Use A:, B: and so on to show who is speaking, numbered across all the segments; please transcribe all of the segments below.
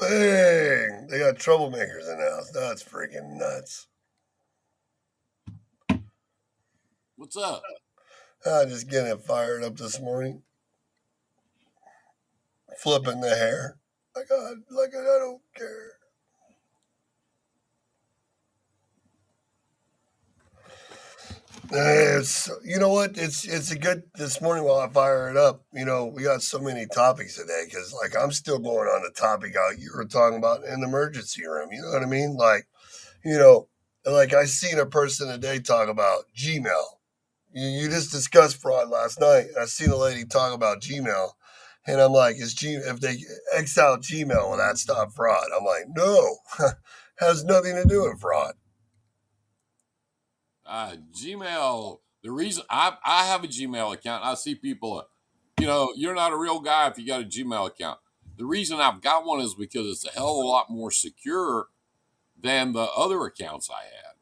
A: Bang! They got troublemakers in the house. That's freaking nuts.
B: What's up?
A: I'm just getting it fired up this morning. Flipping the hair. I don't care. It's you know what? It's a good this morning while I fire it up. We got so many topics today because like I'm still going on the topic out you were talking about in the emergency room. You know what I mean? You know, like I seen a person today talk about Gmail. You just discussed fraud last night. And I seen a lady talk about Gmail, and I'm like, if they X out Gmail, will that stop fraud? I'm like, no, has nothing to do with fraud.
B: Gmail. The reason I have a Gmail account, I see people, you're not a real guy if you got a Gmail account. The reason I've got one is because it's a hell of a lot more secure than the other accounts I had.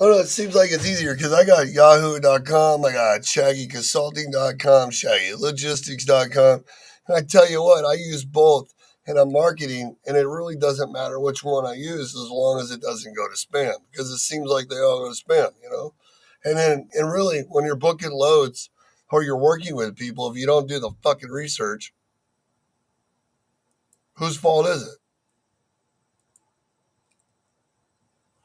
A: I don't know, it seems like it's easier because I got yahoo.com, I got shaggyconsulting.com, shaggylogistics.com. And I tell you what, I use both and I'm marketing, and it really doesn't matter which one I use as long as it doesn't go to spam because it seems like they all go to spam. And really, when you're booking loads or you're working with people, if you don't do the fucking research, whose fault is it?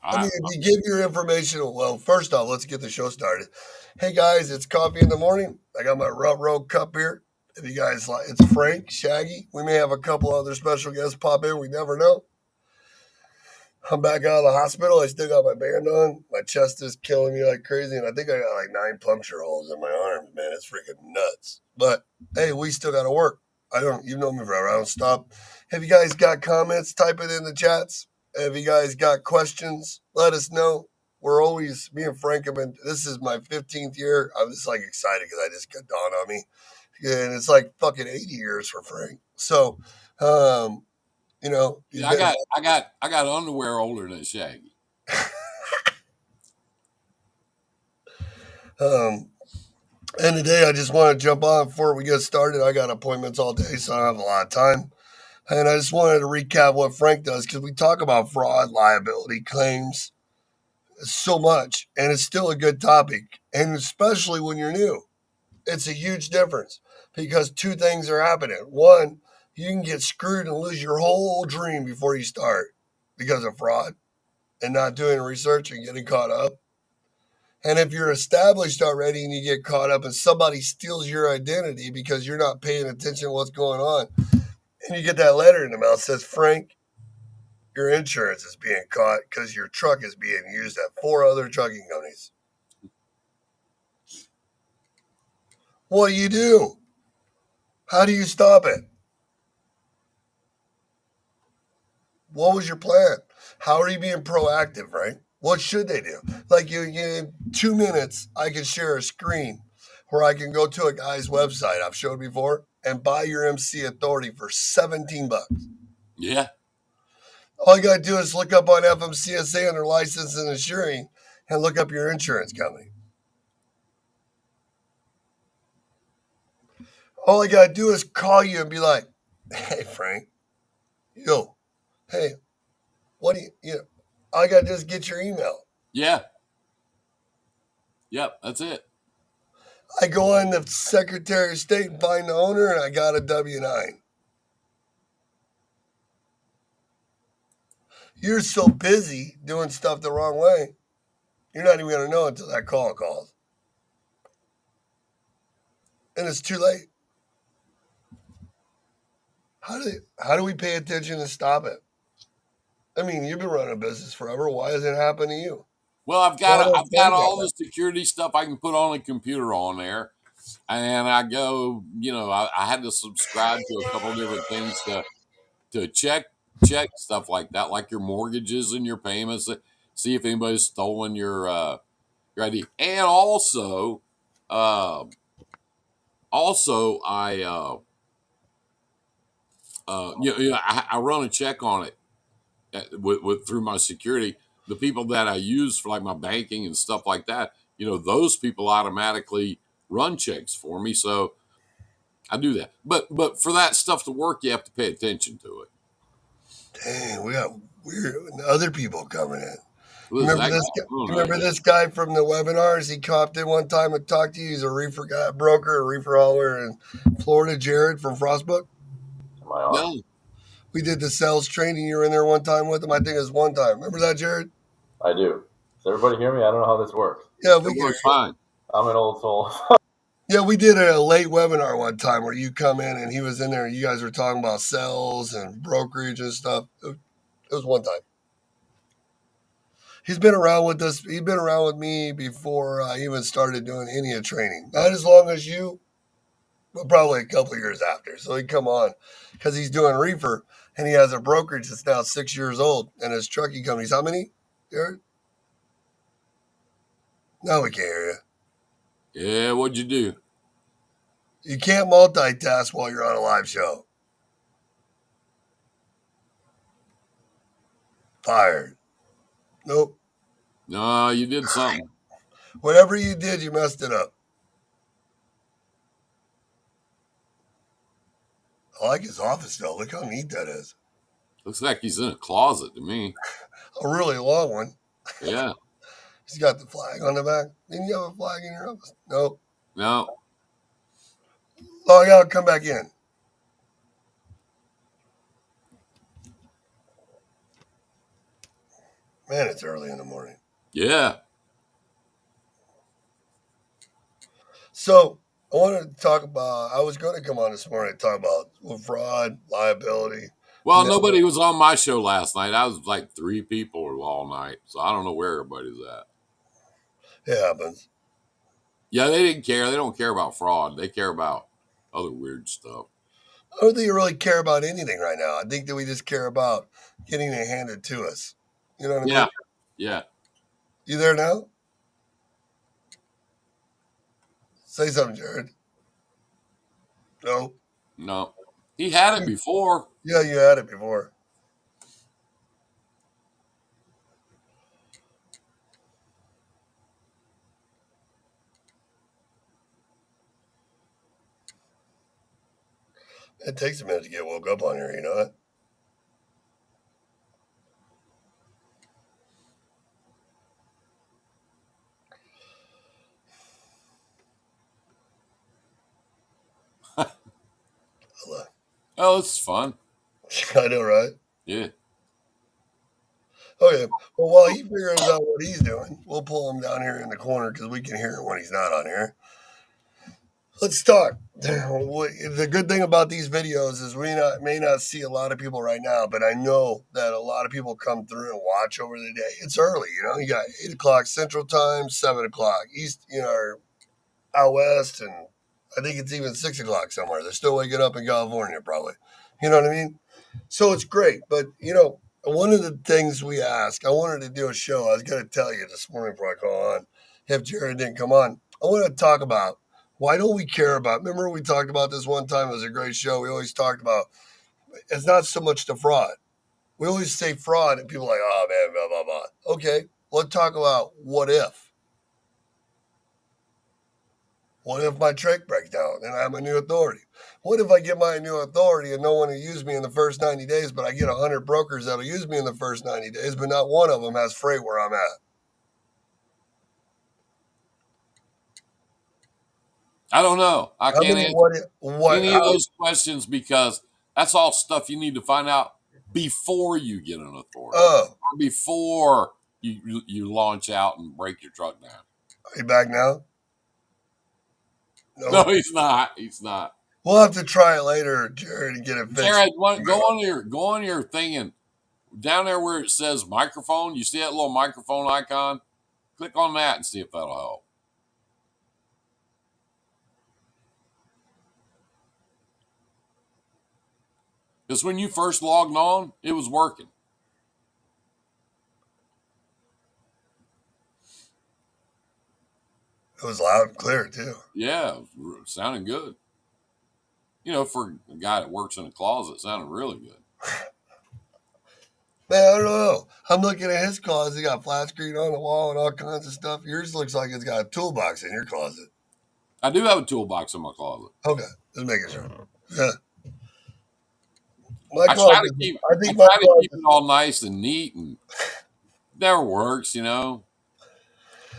A: I
B: I
A: mean, if you give your information, well, first off, let's get the show started. Hey guys, it's coffee in the morning. I got my road cup here. If you guys like, it's Frank, Shaggy. We may have a couple other special guests pop in. We never know. I'm back out of the hospital. I still got my band on. My chest is killing me like crazy, and I think I got like 9 puncture holes in my arms. Man, it's freaking nuts. But hey, we still got to work. You know me forever. I don't stop. Have you guys got comments? Type it in the chats. Have you guys got questions? Let us know. We're always, me and Frank have been, this is my 15th year. I'm just like excited because I just got dawned on me. And it's like fucking 80 years for Frank. So, he's
B: yeah,
A: been,
B: I got underwear older than Shaggy.
A: um, and today I just want to jump on before we get started. I got appointments all day, so I don't have a lot of time. And I just wanted to recap what Frank does because we talk about fraud, liability, claims so much, and it's still a good topic. And especially when you're new, it's a huge difference because two things are happening. One, you can get screwed and lose your whole dream before you start because of fraud and not doing research and getting caught up. And if you're established already and you get caught up and somebody steals your identity because you're not paying attention to what's going on, and you get that letter in the mail that says, Frank, your insurance is being caught because your truck is being used at 4 other trucking companies. What do you do? How do you stop it? What was your plan? How are you being proactive, right? What should they do? Like you in 2 minutes, I can share a screen where I can go to a guy's website I've showed before and buy your MC authority for $17.
B: Yeah.
A: All you gotta do is look up on FMCSA under license and insuring and look up your insurance company. All I gotta do is call you and be like, hey Frank, yo, hey, what do you know, all I gotta do is get your email.
B: Yeah. Yep. That's it.
A: I go on the Secretary of State and find the owner, and I got a W-9. You're so busy doing stuff the wrong way, you're not even going to know until that call calls. And it's too late. How do we pay attention and stop it? I mean, you've been running a business forever. Why does it happen to you?
B: Well,
A: Why don't
B: I've got
A: Frank got
B: all
A: that?
B: the security stuff I can put on a computer on there, and I go, I had to subscribe to a couple of different things to check stuff like that, like your mortgages and your payments, see if anybody's stolen your ID, and uh, also I run a check on it with through my security. The people that I use for like my banking and stuff like that, those people automatically run checks for me, so I do that. But for that stuff to work, you have to pay attention to it.
A: Dang, we got weird other people coming in.
B: Who
A: You
B: is
A: remember
B: that
A: this
B: guy?
A: guy?
B: I don't
A: You
B: know.
A: remember this guy from the webinars? He copped in one time and talked to you. He's a reefer guy, broker, a reefer hauler in Florida. Jared from Frostbook.
C: Am I on?
B: No,
A: We did the sales training. You were in there one time with him. I think it was one time. Remember that, Jared?
C: I do. Does everybody hear me? I don't know how this works.
A: Yeah,
B: it
A: we can hear
B: works
A: you.
B: fine.
C: I'm an old soul.
A: Yeah, we did a late webinar one time where you come in and he was in there and you guys were talking about sales and brokerage and stuff. It was one time. He's been around with us. He's been around with me before I even started doing any of training. Not as long as you, but probably a couple of years after. So he'd come on because he's doing reefer and he has a brokerage that's now 6 years old and his trucking companies. How many, Jared? No, we can't hear you.
B: Yeah, what'd you do?
A: You can't multitask while you're on a live show. Fired. Nope.
B: No, you did something.
A: Whatever you did, you messed it up. I like his office though. Look how neat that is.
B: Looks like he's in a closet to me.
A: A really long one.
B: Yeah.
A: He's got the flag on the back. Didn't you have a flag in your office? Nope.
B: No.
A: Log out, come back in. Man, it's early in the morning.
B: Yeah.
A: So I wanted to talk about. I was going to come on this morning and talk about fraud, liability.
B: Well,
A: No,
B: nobody was on my show last night. I was like 3 people all night, so I don't know where everybody's at.
A: it happens.
B: Yeah, they didn't care. They don't care about fraud. They care about other weird stuff.
A: I don't think you really care about anything right now. I think that we just care about getting it handed to us. You know what I
B: Yeah.
A: mean?
B: Yeah.
A: You there now? Say something, Jared. No.
B: No. He had it before.
A: Yeah, you had it before. It takes a minute to get woke up on here, you know that?
B: Oh, it's fun.
A: I know, right?
B: Yeah.
A: Okay. Well, while he figures out what he's doing, we'll pull him down here in the corner because we can hear him when he's not on here. Let's talk. The good thing about these videos is we may not see a lot of people right now, but I know that a lot of people come through and watch over the day. It's early, you know. You got 8 o'clock Central Time, 7 o'clock East, you know, or out west, and I think it's even 6 o'clock somewhere. They're still waking up in California, probably. You know what I mean? So it's great, but you know, one of the things we ask, I wanted to do a show. I was going to tell you this morning before I call on, if Jared didn't come on. I want to talk about why don't we care about. Remember we talked about this one time. It was a great show. We always talked about it's not so much the fraud. We always say fraud, and people are like, oh man, blah blah blah. Okay, let's talk about what if. What if my trick breaks down and I'm a new authority? What if I get my new authority and no one will use me in the first 90 days, but I get 100 brokers that'll use me in the first 90 days, but not one of them has freight where I'm at?
B: I don't know. I
A: How
B: can't
A: many,
B: answer any of
A: how,
B: those questions because that's all stuff you need to find out before you get an authority
A: oh,
B: or before you launch out and break your truck down.
A: are you back now?
B: No,
A: No.
B: he's not. He's not.
A: We'll have to try it later, Jared, and get it fixed.
B: Jared, go on your thing and down there where it says microphone. You see that little microphone icon? Click on that and see if that'll help. Because when you first logged on, it was working.
A: It was loud and clear, too.
B: Yeah, it was sounding good. You know, for a guy that works in a closet, it sounded really good.
A: Man, I don't know. I'm looking at his closet. He got flat screen on the wall and all kinds of stuff. Yours looks like it's got a toolbox in your closet.
B: I do have a toolbox in my closet.
A: Okay, just making sure. Yeah. My
B: I
A: cause
B: try to
A: is,
B: keep
A: I
B: I
A: think my
B: try to
A: cause
B: keep
A: is,
B: it all nice and neat, and never works.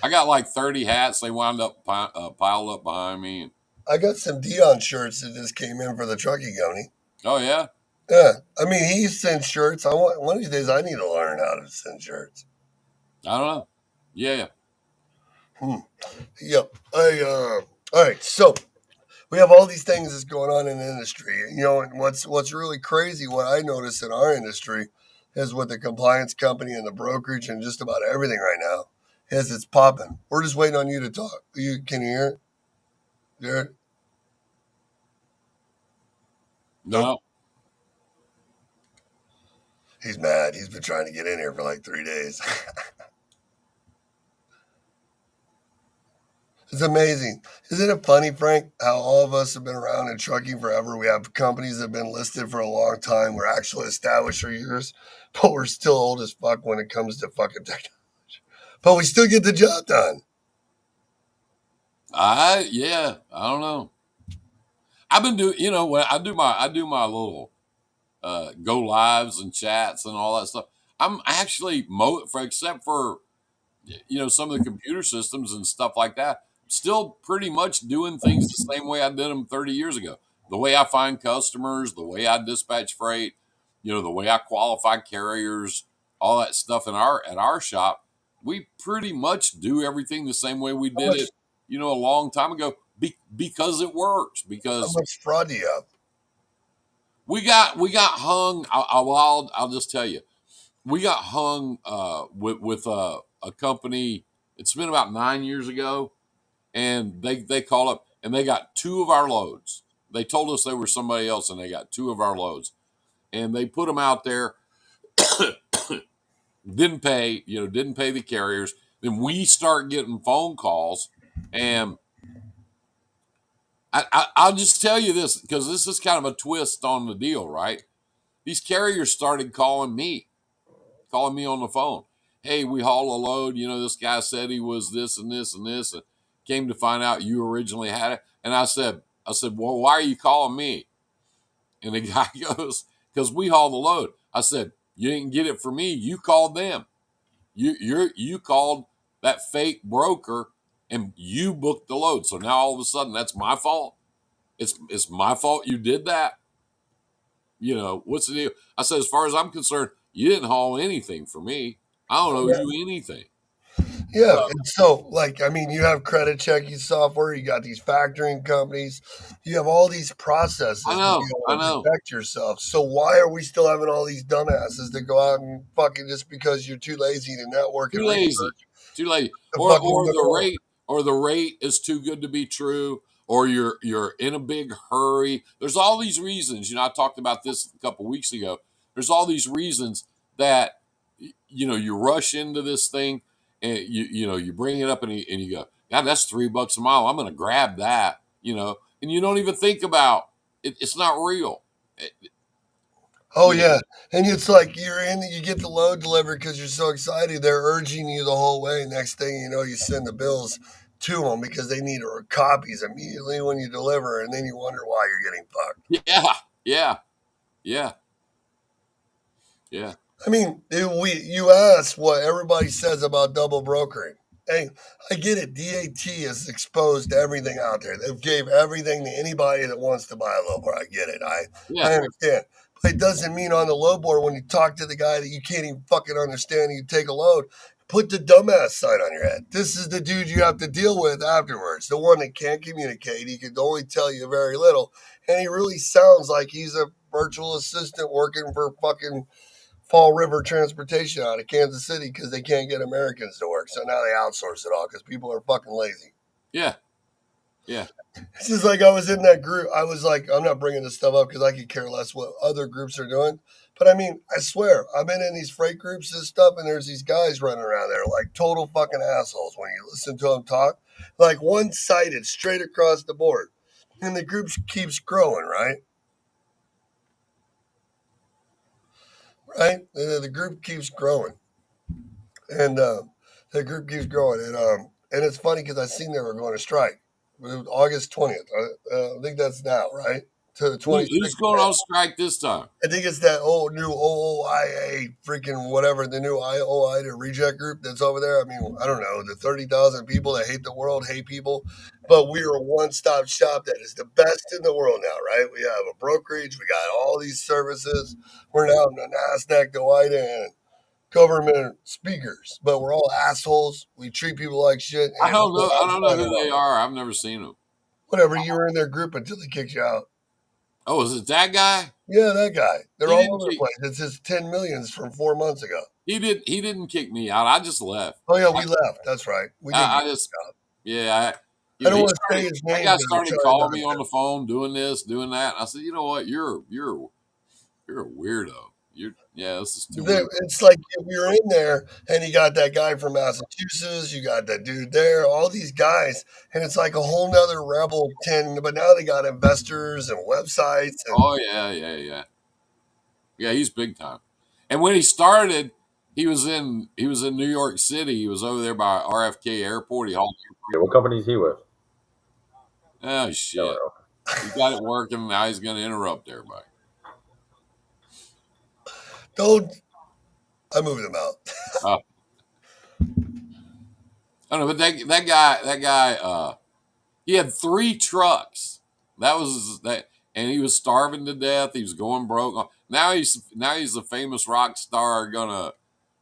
B: I got like 30 hats. They wound up piled up behind me. And,
A: I got some Dion shirts that just came in for the trucking company.
B: oh yeah,
A: Yeah, I mean he sends shirts. I want one of these days. I need to learn how to send shirts.
B: I don't know. Yeah,
A: Hmm. Yep. All right. So we have all these things that's going on in the industry. And what's really crazy, what I notice in our industry is with the compliance company and the brokerage and just about everything right now is it's popping. We're just waiting on you to talk. Can you hear it? Jared? Nope.
B: no,
A: He's mad. He's been trying to get in here for like 3 days. It's amazing. Isn't it funny, Frank, how all of us have been around in trucking forever? We have companies that have been listed for a long time. We're actually established for years, but we're still old as fuck when it comes to fucking technology. But we still get the job done.
B: I don't know. I've been doing, when I do my little go lives and chats and all that stuff. I'm actually except for some of the computer systems and stuff like that, still pretty much doing things the same way I did them 30 years ago. The way I find customers, the way I dispatch freight, the way I qualify carriers, all that stuff at our shop, we pretty much do everything the same way we
A: How
B: did
A: much
B: it, a long time ago, because it works.
A: how
B: Because
A: much fraud do you have?
B: we got hung. I'll just tell you, we got hung with a company. It's been about 9 years ago, and they call up and they got two of our loads. They told us they were somebody else, and they got two of our loads, and they put them out there. Didn't pay the carriers. Then we start getting phone calls, and I'll just tell you this, because this is kind of a twist on the deal, right? These carriers started calling me on the phone. Hey, we haul a load. This guy said he was this and this and this, and came to find out you originally had it. And I said, well, why are you calling me? And the guy goes, because we haul the load. I said, you didn't get it from me. You called them. You called that fake broker, and you booked the load. So now all of a sudden that's my fault. It's my fault you did that. What's the deal? I said, as far as I'm concerned, you didn't haul anything for me. I don't owe you anything.
A: Yeah,
B: So
A: and so I mean, you have credit checking software, you got these factoring companies, you have all these
B: I
A: processes to be
B: know, I
A: able to
B: know.
A: protect yourself. So why are we still having all these dumbasses that go out and fucking just because you're too lazy to network
B: Too
A: and
B: lazy,
A: research
B: too lazy,
A: to
B: or
A: fucking
B: or
A: go
B: the
A: on?
B: rate, is too good to be true, or you're in a big hurry. There's all these reasons. I talked about this a couple weeks ago. There's all these reasons that you rush into this thing, and you bring it up, and you go, God, that's $3 a mile. I'm going to grab that. And you don't even think about it. It's not real. It-
A: Oh
B: you know,
A: yeah, and it's like you're in, you get the load delivered because you're so excited. They're urging you the whole way. Next thing you know, you send the bills to them because they need copies immediately when you deliver, and then you wonder why you're getting fucked.
B: yeah, yeah, yeah, yeah.
A: I mean, you asked what everybody says about double brokering. Hey, I get it. DAT has exposed everything out there. They've gave everything to anybody that wants to buy a low board. I get it. I
B: Yeah,
A: understand. But it doesn't mean on the low board when you talk to the guy that you can't even fucking understand and you take a load, put the dumbass sign on your head. This is the dude you have to deal with afterwards. The one that can't communicate. He can only tell you very little. And he really sounds like he's a virtual assistant working for fucking Fall River Transportation out of Kansas City because they can't get Americans to work. So now they outsource it all because people are fucking lazy.
B: yeah, yeah.
A: It's just like I was in that group. I was like, I'm not bringing this stuff up because I could care less what other groups are doing. But I mean, I swear, I've been in these freight groups and stuff, and there's these guys running around there like total fucking assholes when you listen to them talk, like one sided straight across the board. And the group keeps growing, right? Right? The group keeps growing. And the group keeps growing. And it's funny because I seen they were going to strike. It was August 20th. I think that's now, right? to the 26th.
B: Who's going on strike this time?
A: I think it's that old new OOIA freaking whatever, the new IOI to reject group that's over there. I mean, I don't know, the 30,000 people that hate the world, hate people. But we are a one stop shop that is the best in the world now, right? We have a brokerage, we got all these services. We're now in the NASDAQ, the white and government speakers, but we're all assholes. We treat people like shit.
B: I
A: And
B: don't know. I don't know who they are. I've never seen them.
A: whatever, you were in their group until they kicked you out.
B: Oh, is it that guy?
A: Yeah, that guy. They're
B: He
A: all
B: didn't
A: over the
B: kick.
A: place. It's his 10 millions from 4 months ago.
B: He didn't kick me out. I just left.
A: Oh yeah, we left. That's right. We didn't
B: I
A: get
B: just
A: kicked out.
B: yeah.
A: I don't want to say his
B: That
A: name
B: guy
A: because I'm
B: started
A: trying
B: calling
A: not
B: me on
A: to.
B: the phone, doing this, doing that. I said, you know what? You're a weirdo. This is too weird.
A: It's like we were in there, and you got that guy from Massachusetts. You got that dude there. All these guys, and it's like a whole nother rebel 10. But now they got investors and websites, and
B: Oh yeah. He's big time. And when he started, he was in New York City. He was over there by RFK Airport. He hauled.
C: What company is he with?
B: Oh shit! He got it working. Now he's going to interrupt everybody.
A: don't. I moved him out.
B: Uh, I don't know, but that guy, he had 3 trucks. That was that, and he was starving to death. He was going broke. Now he's a famous rock star, gonna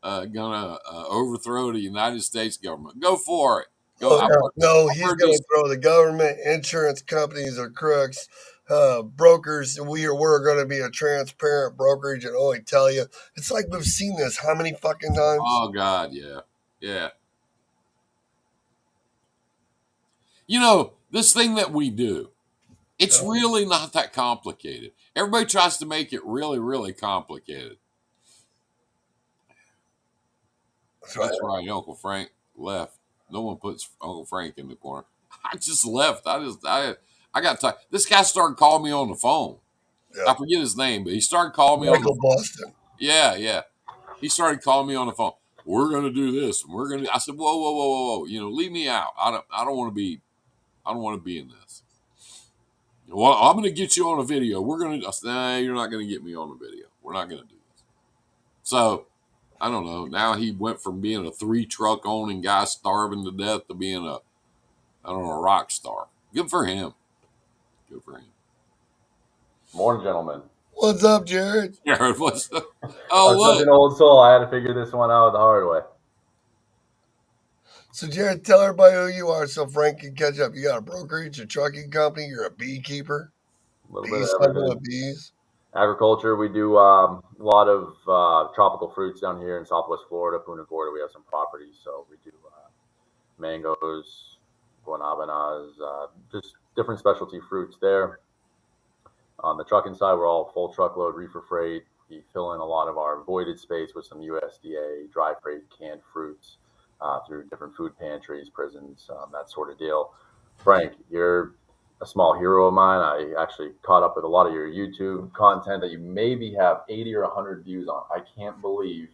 B: overthrow the United States government. Go for it. Go.
A: Oh no, no,
B: I've
A: he's
B: heard
A: going
B: this.
A: to throw the government, insurance companies are crooks, brokers. We're going to be a transparent brokerage and only tell you. It's like we've seen this how many fucking times?
B: Oh God, yeah. You know, this thing that we do, it's really not that complicated. Everybody tries to make it really, really complicated. That's right. Uncle Frank left. No one puts Uncle Frank in the corner. I just left. I got tired. This guy started calling me on the phone.
A: Yeah.
B: I forget his name, but he started calling me on the
A: Michael Boston.
B: Yeah. He started calling me on the phone. We're gonna do this, and we're gonna. I said, whoa. You know, leave me out. I don't want to be. I don't want to be in this. Well, I'm gonna get you on a video. We're gonna. I said, nah, you're not gonna get me on a video. We're not gonna do this. So I don't know. Now he went from being a 3 truck owning guy starving to death to being a rock star. Good for him. Good for him.
C: Morning, gentlemen.
A: What's up, Jared?
B: Jared, what's the,
C: I'm
B: look.
C: such an old soul. I had to figure this one out the hard way.
A: So, Jared, tell everybody who you are so Frank can catch up. You got a brokerage, a trucking company, you're a beekeeper.
C: A little bit of everything.
A: With bees.
C: Agriculture, we do a lot of tropical fruits down here in Southwest Florida, Punta Gorda. We have some properties, so we do mangoes, guanabanas, just different specialty fruits there. On the trucking side, we're all full truckload reefer freight. We fill in a lot of our voided space with some USDA dry freight, canned fruits through different food pantries, prisons, that sort of deal. Frank, you're a small hero of mine. I actually caught up with a lot of your YouTube content that you maybe have 80 or 100 views on. I can't believe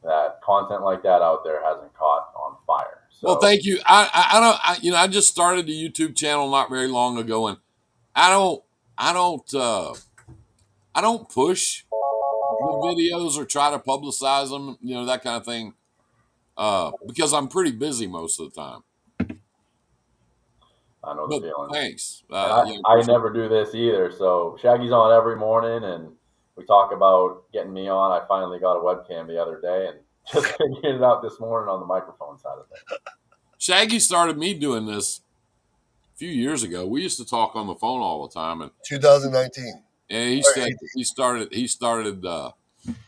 C: that content like that out there hasn't caught on fire. So,
B: Well, thank you. I just started the YouTube channel not very long ago, and I don't push the videos or try to publicize them, that kind of thing, because I'm pretty busy most of the time.
C: I know the feeling.
B: Thanks.
C: I never do this either. So Shaggy's on every morning, and we talk about getting me on. I finally got a webcam the other day, and just figured it out this morning on the microphone side of things.
B: Shaggy started me doing this a few years ago. We used to talk on the phone all the time, and
A: 2019.
B: And he started.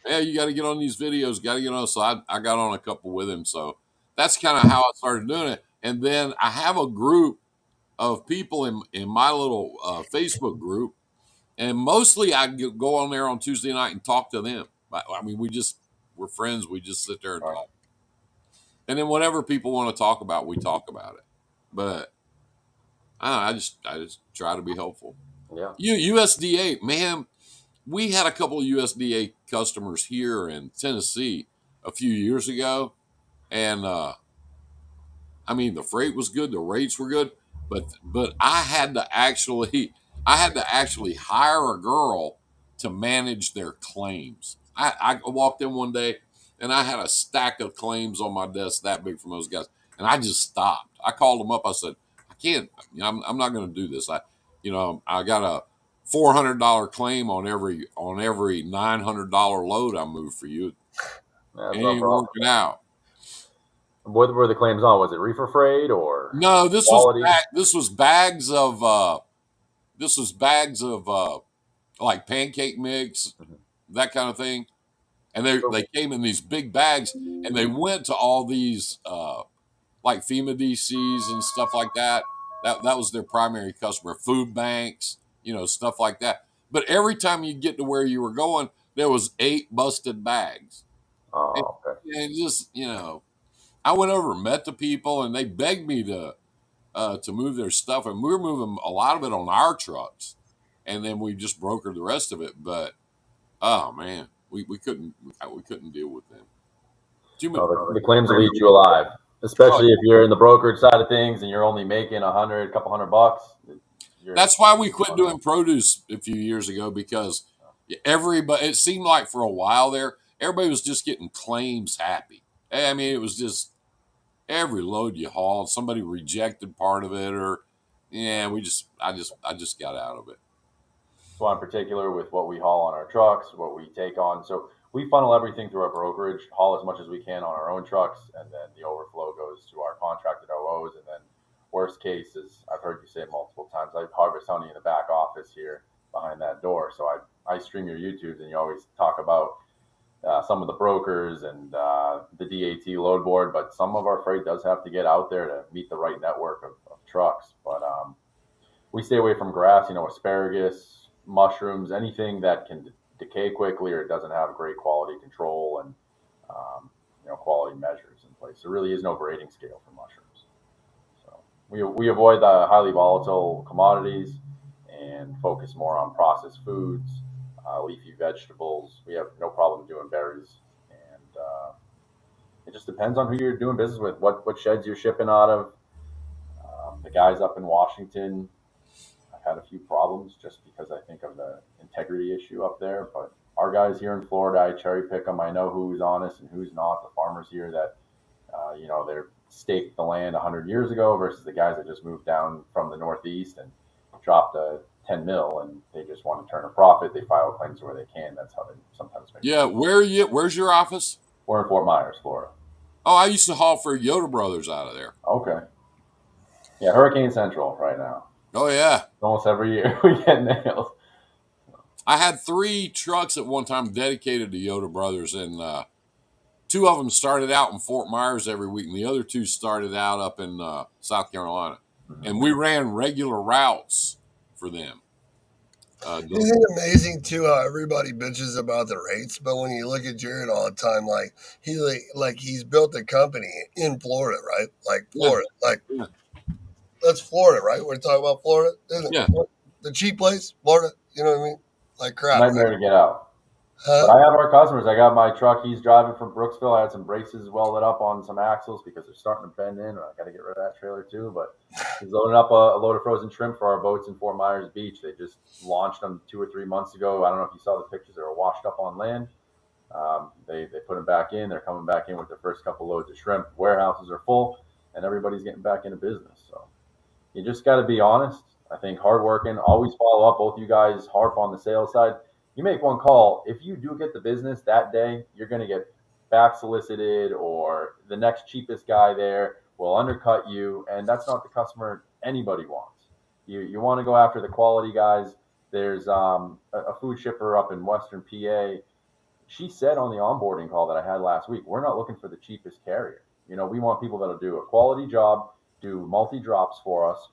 B: Yeah, you got to get on these videos. Got to get on. So I got on a couple with him. So that's kind of how I started doing it. And then I have a group of people in my little Facebook group, and mostly I go on there on Tuesday night and talk to them. I mean, we're friends. We just sit there and talk. And then whatever people want to talk about, we talk about it. But I just try to be helpful.
C: Yeah.
B: USDA, man, we had a couple of USDA customers here in Tennessee a few years ago, and I mean the freight was good, the rates were good, but I had to actually I had to actually hire a girl to manage their claims. I walked in one day and I had a stack of claims on my desk that big from those guys, and I just stopped. I called them up. I said, I can't. I'm not going to do this. I got a $400 claim on every $900 load I move for you.
C: Yeah,
B: It
C: that's no
B: ain't
C: problem.
B: working out.
C: What were the claims on? Was it reefer freight or
B: No,
C: quality?
B: this was bags of like pancake mix,
C: Mhm.
B: that kind of thing. And they
C: So,
B: came in these big bags, and they went to all these like FEMA DCs and stuff like that. That was their primary customer, food banks, stuff like that. But every time you get to where you were going, there was 8 busted bags, and,
C: oh, okay.
B: and just I went over and met the people, and they begged me to move their stuff, and we were moving a lot of it on our trucks, and then we just brokered the rest of it. But oh man, we couldn't deal with them. Too much.
C: No, the claims will eat you alive,
B: Oh,
C: especially if you're in the brokerage side of things and you're only making a couple $100. You're
B: that's why we quit doing produce a few years ago, because everybody, it seemed like for a while there, everybody was just getting claims happy. I mean, it was just every load you hauled, somebody rejected part of it, or yeah, I just got out of it.
C: So I'm particular with what we haul on our trucks, what we take on. So we funnel everything through our brokerage, haul as much as we can on our own trucks, and then the overflow goes to our contracted OOs. And then worst case is, I've heard you say multiple times, I harvest honey in the back office here behind that door. So I stream your YouTubes, and you always talk about some of the brokers and the DAT load board, but some of our freight does have to get out there to meet the right network of trucks. But we stay away from grass, asparagus, mushrooms, anything that can decay quickly or doesn't have great quality control and quality measures in place. There really is no grading scale for mushrooms. So we avoid the highly volatile commodities and focus more on processed foods, leafy vegetables. We have no problem doing berries, and it just depends on who you're doing business with, what sheds you're shipping out of. The guys up in Washington, I've had a few problems just because I think of the integrity issue up there. But our guys here in Florida, I cherry pick them. I know who's honest and who's not. The farmers here that, they're staked the land 100 years ago versus the guys that just moved down from the Northeast and dropped a 10 mil and they just want to turn a profit. They file claims where they can. That's how they sometimes make
B: Yeah,
C: money.
B: where are you? Where's your office?
C: We're in Fort Myers, Florida.
B: Oh, I used to haul for Yoda Brothers out of there.
C: Okay. Yeah, Hurricane Central right now.
B: Oh yeah,
C: Almost every year we get nailed.
B: I had 3 trucks at one time dedicated to Yoda Brothers, and 2 of them started out in Fort Myers every week, and the other 2 started out up in South Carolina, and we ran regular routes for them.
A: Isn't it amazing too how everybody bitches about the rates, but when you look at Jared all the time, like he's built a company in Florida, right? Like
B: Yeah,
A: Florida, like
B: yeah,
A: that's Florida, right? We're talking about Florida, isn't it?
B: yeah.
A: The cheap place, Florida. You know what I mean? Like crap, right?
C: Nightmare to get out. But
A: Huh?
C: I have our customers. I got my truck. He's driving from Brooksville. I had some braces welded up on some axles because they're starting to bend in. I got to get rid of that trailer too. But he's loading up a load of frozen shrimp for our boats in Fort Myers Beach. They just launched them 2 or 3 months ago. I don't know if you saw the pictures. They were washed up on land. They put them back in. They're coming back in with their first couple loads of shrimp. Warehouses are full, and everybody's getting back into business. So you just got to be honest. I think hardworking, always follow up. Both you guys harp on the sales side. You make one call. If you do get the business that day, you're going to get back solicited, or the next cheapest guy there will undercut you, and that's not the customer anybody wants. You want to go after the quality guys. There's a food shipper up in Western PA. She said on the onboarding call that I had last week, we're not looking for the cheapest carrier. We want people that'll do a quality job, do multi drops for us,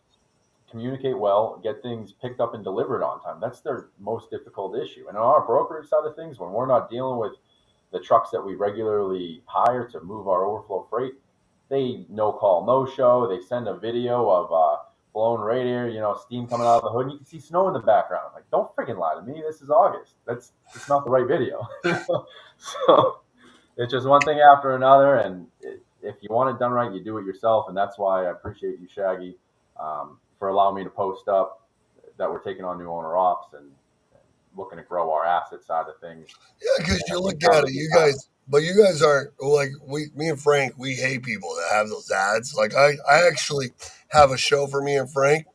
C: communicate well, get things picked up and delivered on time. That's their most difficult issue. And on our brokerage side of things, when we're not dealing with the trucks that we regularly hire to move our overflow freight, they no call, no show. They send a video of blown radiator, steam coming out of the hood, and you can see snow in the background. Like, don't freaking lie to me. This is August. It's not the right video. So it's just one thing after another. And if you want it done right, you do it yourself. And that's why I appreciate you, Shaggy, for allowing me to post up. that we're taking on new owner ops and looking to grow our asset side of things.
A: Yeah, because
C: And
A: you
C: I think
A: look
C: now's
A: at
C: a
A: it,
C: good
A: you
C: time.
A: guys, but you guys aren't like me and Frank. We hate people that have those ads. Like I actually have a show for me and Frank,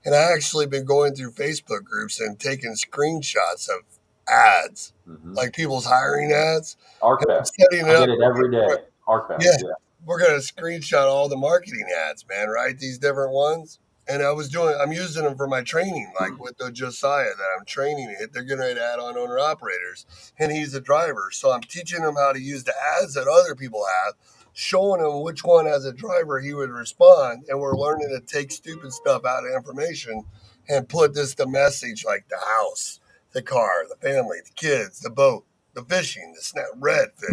A: and I actually been going through Facebook groups and taking screenshots of ads,
C: Mm-hmm.
A: like people's hiring ads,
C: Arc
A: and I'm
C: Best.
A: setting it
C: I
A: up.
C: get it every day. Arc Best.
A: Yeah,
C: Yeah.
A: we're gonna screenshot all the marketing ads, man. Right, these different ones. And I'm using them for my training, like with the Josiah that I'm training it. They're getting ready to add on owner operators, and he's a driver. So I'm teaching him how to use the ads that other people have, showing him which one as a driver he would respond. And we're learning to take stupid stuff out of information and put the message like the house, the car, the family, the kids, the boat, the fishing, the snap, red fit,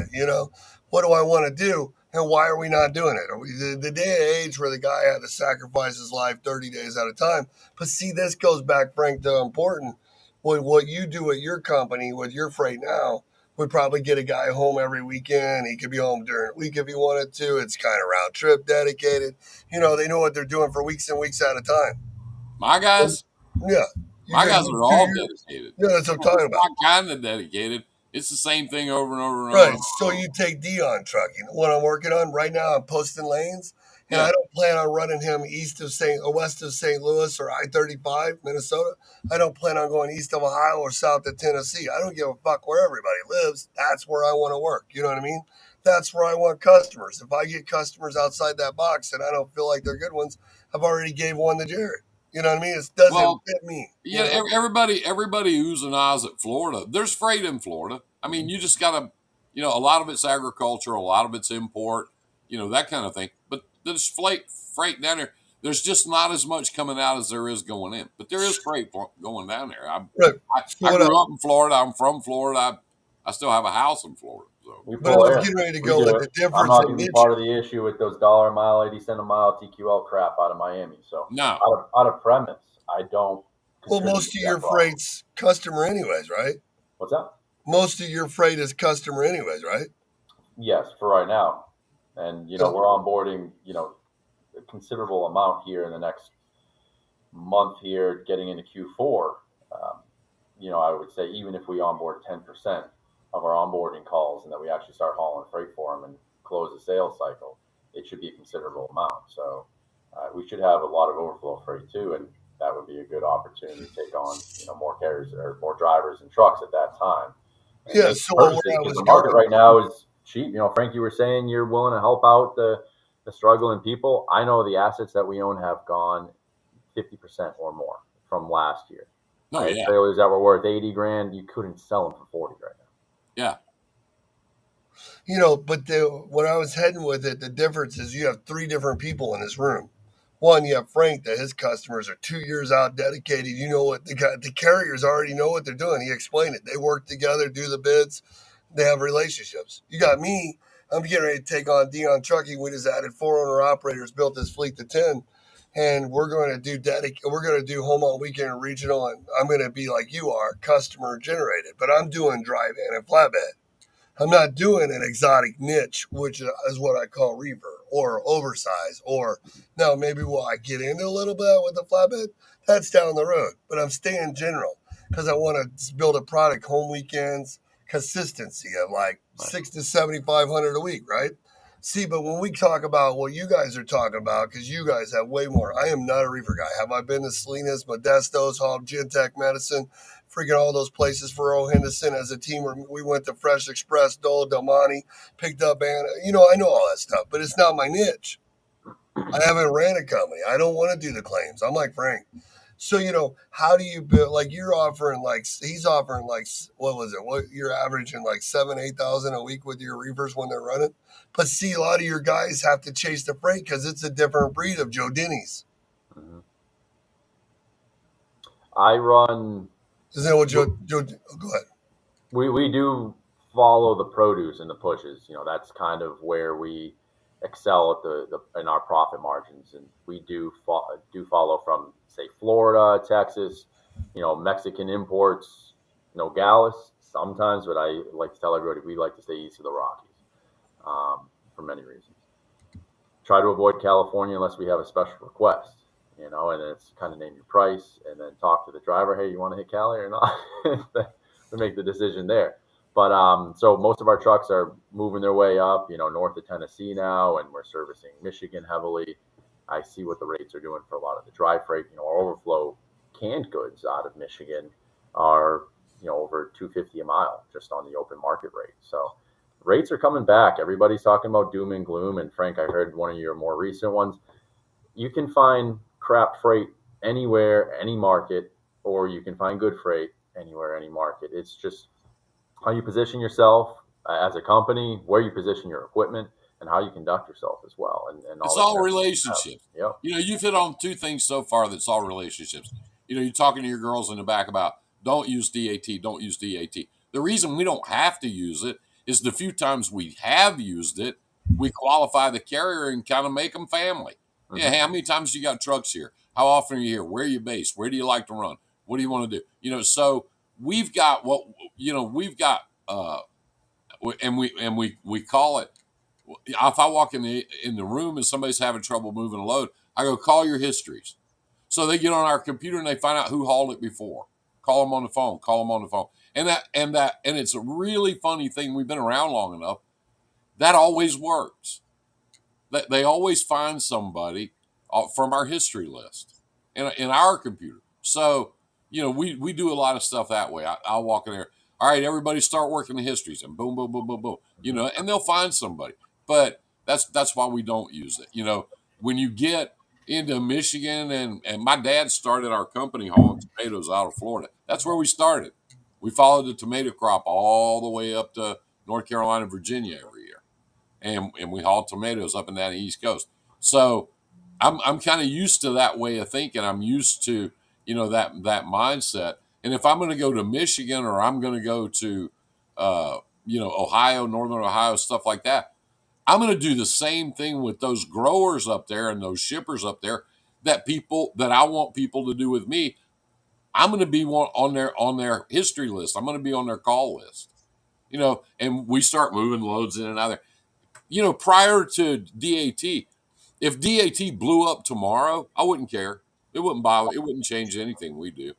A: what do I want to do? And why are we not doing it? Are we the day and age where the guy had to sacrifice his life 30 days at a time? But see, this goes back, Frank, to important. What you do at your company with your freight now would probably get a guy home every weekend. He could be home during the week if he wanted to. It's kind of round trip dedicated. They know what they're doing for weeks and weeks at a time.
B: My guys,
A: Yeah. You
B: my
A: got
B: guys
A: you
B: are
A: two
B: all
A: years.
B: dedicated.
A: Yeah, that's what I'm talking
B: It's
A: about.
B: not kind of dedicated. It's the same thing over and over and over
A: Right.
B: and
A: So
B: over.
A: you take Dion trucking. What I'm working on right now, I'm posting lanes, and I
B: Yeah.
A: don't plan on running him east of St. or west of St. Louis or I-35, Minnesota. I don't plan on going east of Ohio or south of Tennessee. I don't give a fuck where everybody lives. That's where I want to work. You know what I mean? That's where I want customers. If I get customers outside that box and I don't feel like they're good ones, I've already gave one to Jared. You know what I mean? It doesn't
B: Well,
A: fit me.
B: yeah, everybody who's an eyes at Florida. There's freight in Florida. I mean, you just gotta, a lot of it's agricultural, a lot of it's import, that kind of thing. But there's freight down there. There's just not as much coming out as there is going in. But there is freight going down there.
A: Right.
B: I,
A: So
B: I
A: what I,
B: grew up in Florida. I'm from Florida. I still have a house in Florida. So
C: We
A: but I
C: pull
A: was
C: air.
A: getting ready to
C: We
A: go
C: do
A: with
C: it.
A: the
C: I'm
A: difference
C: not
A: in
C: going to be
A: niche.
C: part of the issue with those dollar a mile, 80 cent a mile TQL crap out of Miami. So
B: no,
C: out of premise, I don't
A: Well,
C: contribute
A: most
C: to
A: of
C: that
A: your
C: problem.
A: freight's customer anyways, right?
C: What's that?
A: Most of your freight is customer anyways, right?
C: Yes, for right now. And,
A: Yeah.
C: we're onboarding, a considerable amount here in the next month here, getting into Q4. Um, I would say even if we onboard 10% of our onboarding calls and that we actually start hauling freight for them and close the sales cycle, it should be a considerable amount. So we should have a lot of overflow freight too, and that would be a good opportunity to take on more carriers or more drivers and trucks at that time and
A: Yeah.
C: make
A: So where
C: purchases
A: I
C: because
A: was
C: the market
A: going,
C: right now is cheap. Frank, you were saying you're willing to help out the struggling people. I know the assets that we own have gone 50% or more from last year.
B: no,
C: I had
B: yeah,
C: trailers that were worth 80 grand. You couldn't sell them for 40 right now.
B: yeah.
A: but when I was heading with it, the difference is you have three different people in this room. One, you have Frank that his customers are 2 years out dedicated. You know what the carriers already know what they're doing. He explained it. They work together, do the bids. They have relationships. You got me. I'm getting ready to take on Dion Trucking. We just added 4 owner operators, built this fleet to 10. And we're going to we're going to do home on weekend and regional. And I'm going to be like you are, customer generated. But I'm doing drive in and flatbed. I'm not doing an exotic niche, which is what I call reefer or oversized. Or now maybe will I get into a little bit with the flatbed? That's down the road. But I'm staying general because I want to build a product home weekends, consistency of like
C: Right.
A: 6 to 7,500 a week, right? See, but when we talk about what you guys are talking about, because you guys have way more, I am not a reefer guy. Have I been to Salinas, Modestos, Hall, Gentech Medicine, freaking all those places for O. Henderson as a team where we went to Fresh Express, Dole, Del Monte, picked up Anna. I know all that stuff, but it's not my niche. I haven't ran a company. I don't want to do the claims. I'm like Frank. So, how do you build, like you're offering he's offering what was it? What you're averaging like 7, 8,000 a week with your reefers when they're running. But see, a lot of your guys have to chase the freight because it's a different breed of Joe Denny's.
C: Mm-hmm. I run.
A: Isn't that what Joe, oh, go ahead.
C: We do follow the produce and the pushes. That's kind of where we excel at the in our profit margins, and we do follow from say Florida, Texas, Mexican imports, Nogales sometimes, but I like to tell everybody we like to stay east of the Rockies for many reasons. Try to avoid California unless we have a special request. you know, and then it's kind of name your price and then talk to the driver. Hey, you want to hit Cali or not? We make the decision there. But so most of our trucks are moving their way up, you know, north of Tennessee now, and we're servicing Michigan heavily. I see what the rates are doing for a lot of the dry freight. You know, our overflow canned goods out of Michigan are, you know, over 250 a mile just on the open market rate. So rates are coming back. Everybody's talking about doom and gloom. And Frank, I heard one of your more recent ones. You can find crap freight anywhere, any market, or you can find good freight anywhere, any market. It's just how you position yourself as a company, where you position your equipment, and how you conduct yourself as well, and all
B: It's
C: the
B: all
C: connections you have.
B: relationships.
C: Yep.
B: You know, you've hit on two things so far that's all relationships. You know, you're talking to your girls in the back about don't use DAT, don't use DAT. The reason we don't have to use it is the few times we have used it, we qualify the carrier and kind of make them family. Yeah, hey, how many times you got trucks here? How often are you here? Where are you based? Where do you like to run? What do you want to do? You know, so we've got what you know, we've got and we call it. If I walk in the room and somebody's having trouble moving a load, I go call your histories. So they get on our computer and they find out who hauled it before. Call them on the phone. Call them on the phone. And it's a really funny thing. We've been around long enough. That always works. That they always find somebody from our history list in our computer. So you know we do a lot of stuff that way. I'll walk in there. All right, everybody, start working the histories, and boom, boom, boom, boom, boom. You know, and they'll find somebody. But that's why we don't use it. You know, when you get into Michigan, and my dad started our company hauling tomatoes out of Florida. That's where we started. We followed the tomato crop all the way up to North Carolina, Virginia every year, and we hauled tomatoes up and down the East Coast. So I'm kind of used to that way of thinking. I'm used to that mindset. And if I'm going to go to Michigan or I'm going to go to Ohio, Northern Ohio, stuff like that, I'm going to do the same thing with those growers up there and those shippers up there that I want people to do with me. I'm going to be on their history list. I'm going to be on their call list. And we start moving loads in and out of there. Prior to DAT, if DAT blew up tomorrow, I wouldn't care. It wouldn't bother. It wouldn't change anything we do.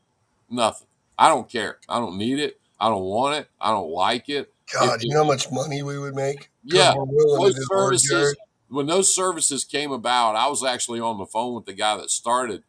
B: Nothing. I don't care. I don't need it. I don't want it. I don't like it.
A: God, you know how much money we would make? Because
B: Yeah,
A: we're willing to
B: those
A: do the work,
B: services.
A: Jared.
B: When those services came about, I was actually on the phone with the guy that started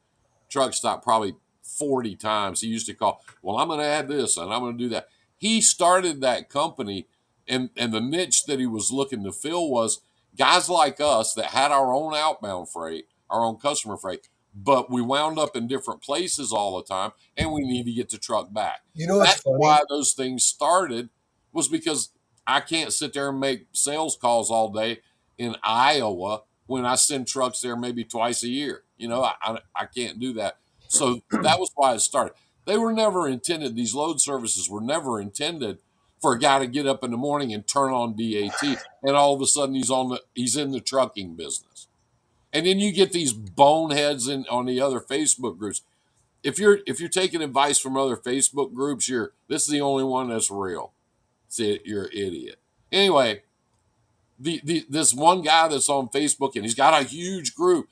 B: Truck Stop probably 40 times. He used to call, well, I'm going to add this and I'm going to do that. He started that company, and the niche that he was looking to fill was guys like us that had our own outbound freight, our own customer freight, but we wound up in different places all the time, and we need to get the truck back.
A: You know what's
B: That's why
A: funny?
B: those things started, was because I can't sit there and make sales calls all day in Iowa when I send trucks there maybe twice a year. I can't do that. So that was why it started. They were never intended, these load services were never intended for a guy to get up in the morning and turn on DAT, and all of a sudden he's in the trucking business. And then you get these boneheads on the other Facebook groups. If you're taking advice from other Facebook groups, this is the only one that's real. See, you're an idiot. Anyway, this one guy that's on Facebook, and he's got a huge group.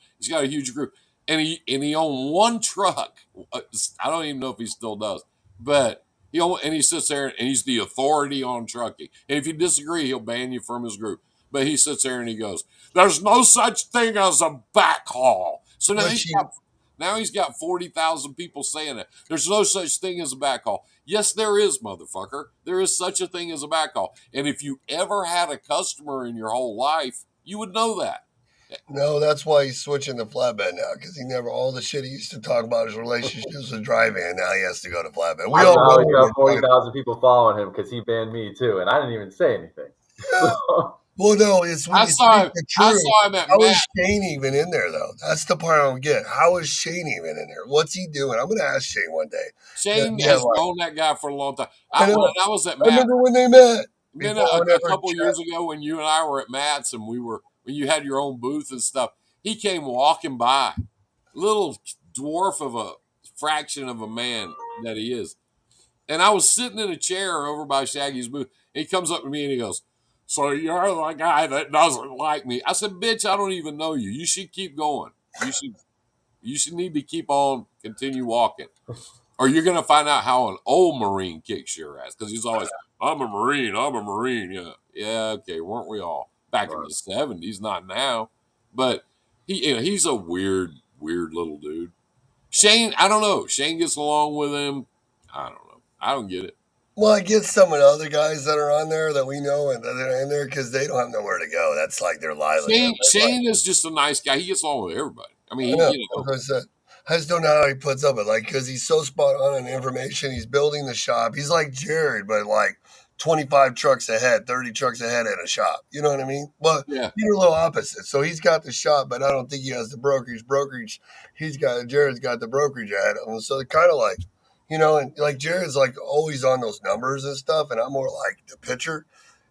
B: And he owned one truck. I don't even know if he still does, but he sits there and he's the authority on trucking. And if you disagree, he'll ban you from his group. But he sits there and he goes, "There's no such thing as a backhaul." So now
A: But you,
B: he's got 40,000 people saying it. There's no such thing as a backhaul. Yes, there is, motherfucker. There is such a thing as a backhaul. And if you ever had a customer in your whole life, you would know that.
A: no, that's why he's switching to flatbed now. Because all the shit he used to talk about his relationships with dry van. Now he has to go to flatbed. We
C: I
A: all
C: know
A: know
C: he's
A: we're
C: got
A: trying to.
C: 40,000 people following him because he banned me too, and I didn't even say anything.
A: Yeah. Well, no, it's when
B: I
A: you speak
B: saw him.
A: the
B: I
A: truth.
B: saw him at
A: How
B: Matt.
A: is Shane even in there, though? That's the part I don't get. How is Shane even in there? What's he doing? I'm going to ask Shane one day.
B: Shane
A: Yeah,
B: has known that guy for a long time.
A: I
B: When
A: know.
B: I was at
A: I
B: Matt,
A: remember when they met. Before
B: a
A: whenever
B: couple
A: chat.
B: years ago when you and I were at Matt's and when you had your own booth and stuff, he came walking by, little dwarf of a fraction of a man that he is. And I was sitting in a chair over by Shaggy's booth. And he comes up to me and he goes, "So you're the guy that doesn't like me?" I said, "Bitch, I don't even know you. You should keep going. You should." You should need to continue walking, or you're gonna find out how an old Marine kicks your ass because he's always, "I'm a Marine, I'm a Marine." Yeah, yeah, okay, weren't we all back in
C: Right.
B: the '70s? Not now, but he's a weird little dude. Shane, I don't know. Shane gets along with him. I don't know. I don't get it.
A: Well, I get some of the other guys that are on there that we know and that are in there because they don't have nowhere to go. That's like their livelihood.
B: Shane is just a nice guy. He gets along with everybody. I mean,
A: I know.
B: you
A: That's
B: know,
A: what I said. I just don't know how he puts up with it. Like, because he's so spot on in information. He's building the shop. He's like Jared, but like 25 trucks ahead, 30 trucks ahead in a shop. You know what I mean? But
B: yeah,
A: you're a little opposite. So he's got the shop, but I don't think he has the brokerage. Jared's got the brokerage ahead of him. So they're kind of like, and like Jared's like always on those numbers and stuff. And I'm more like the pitcher.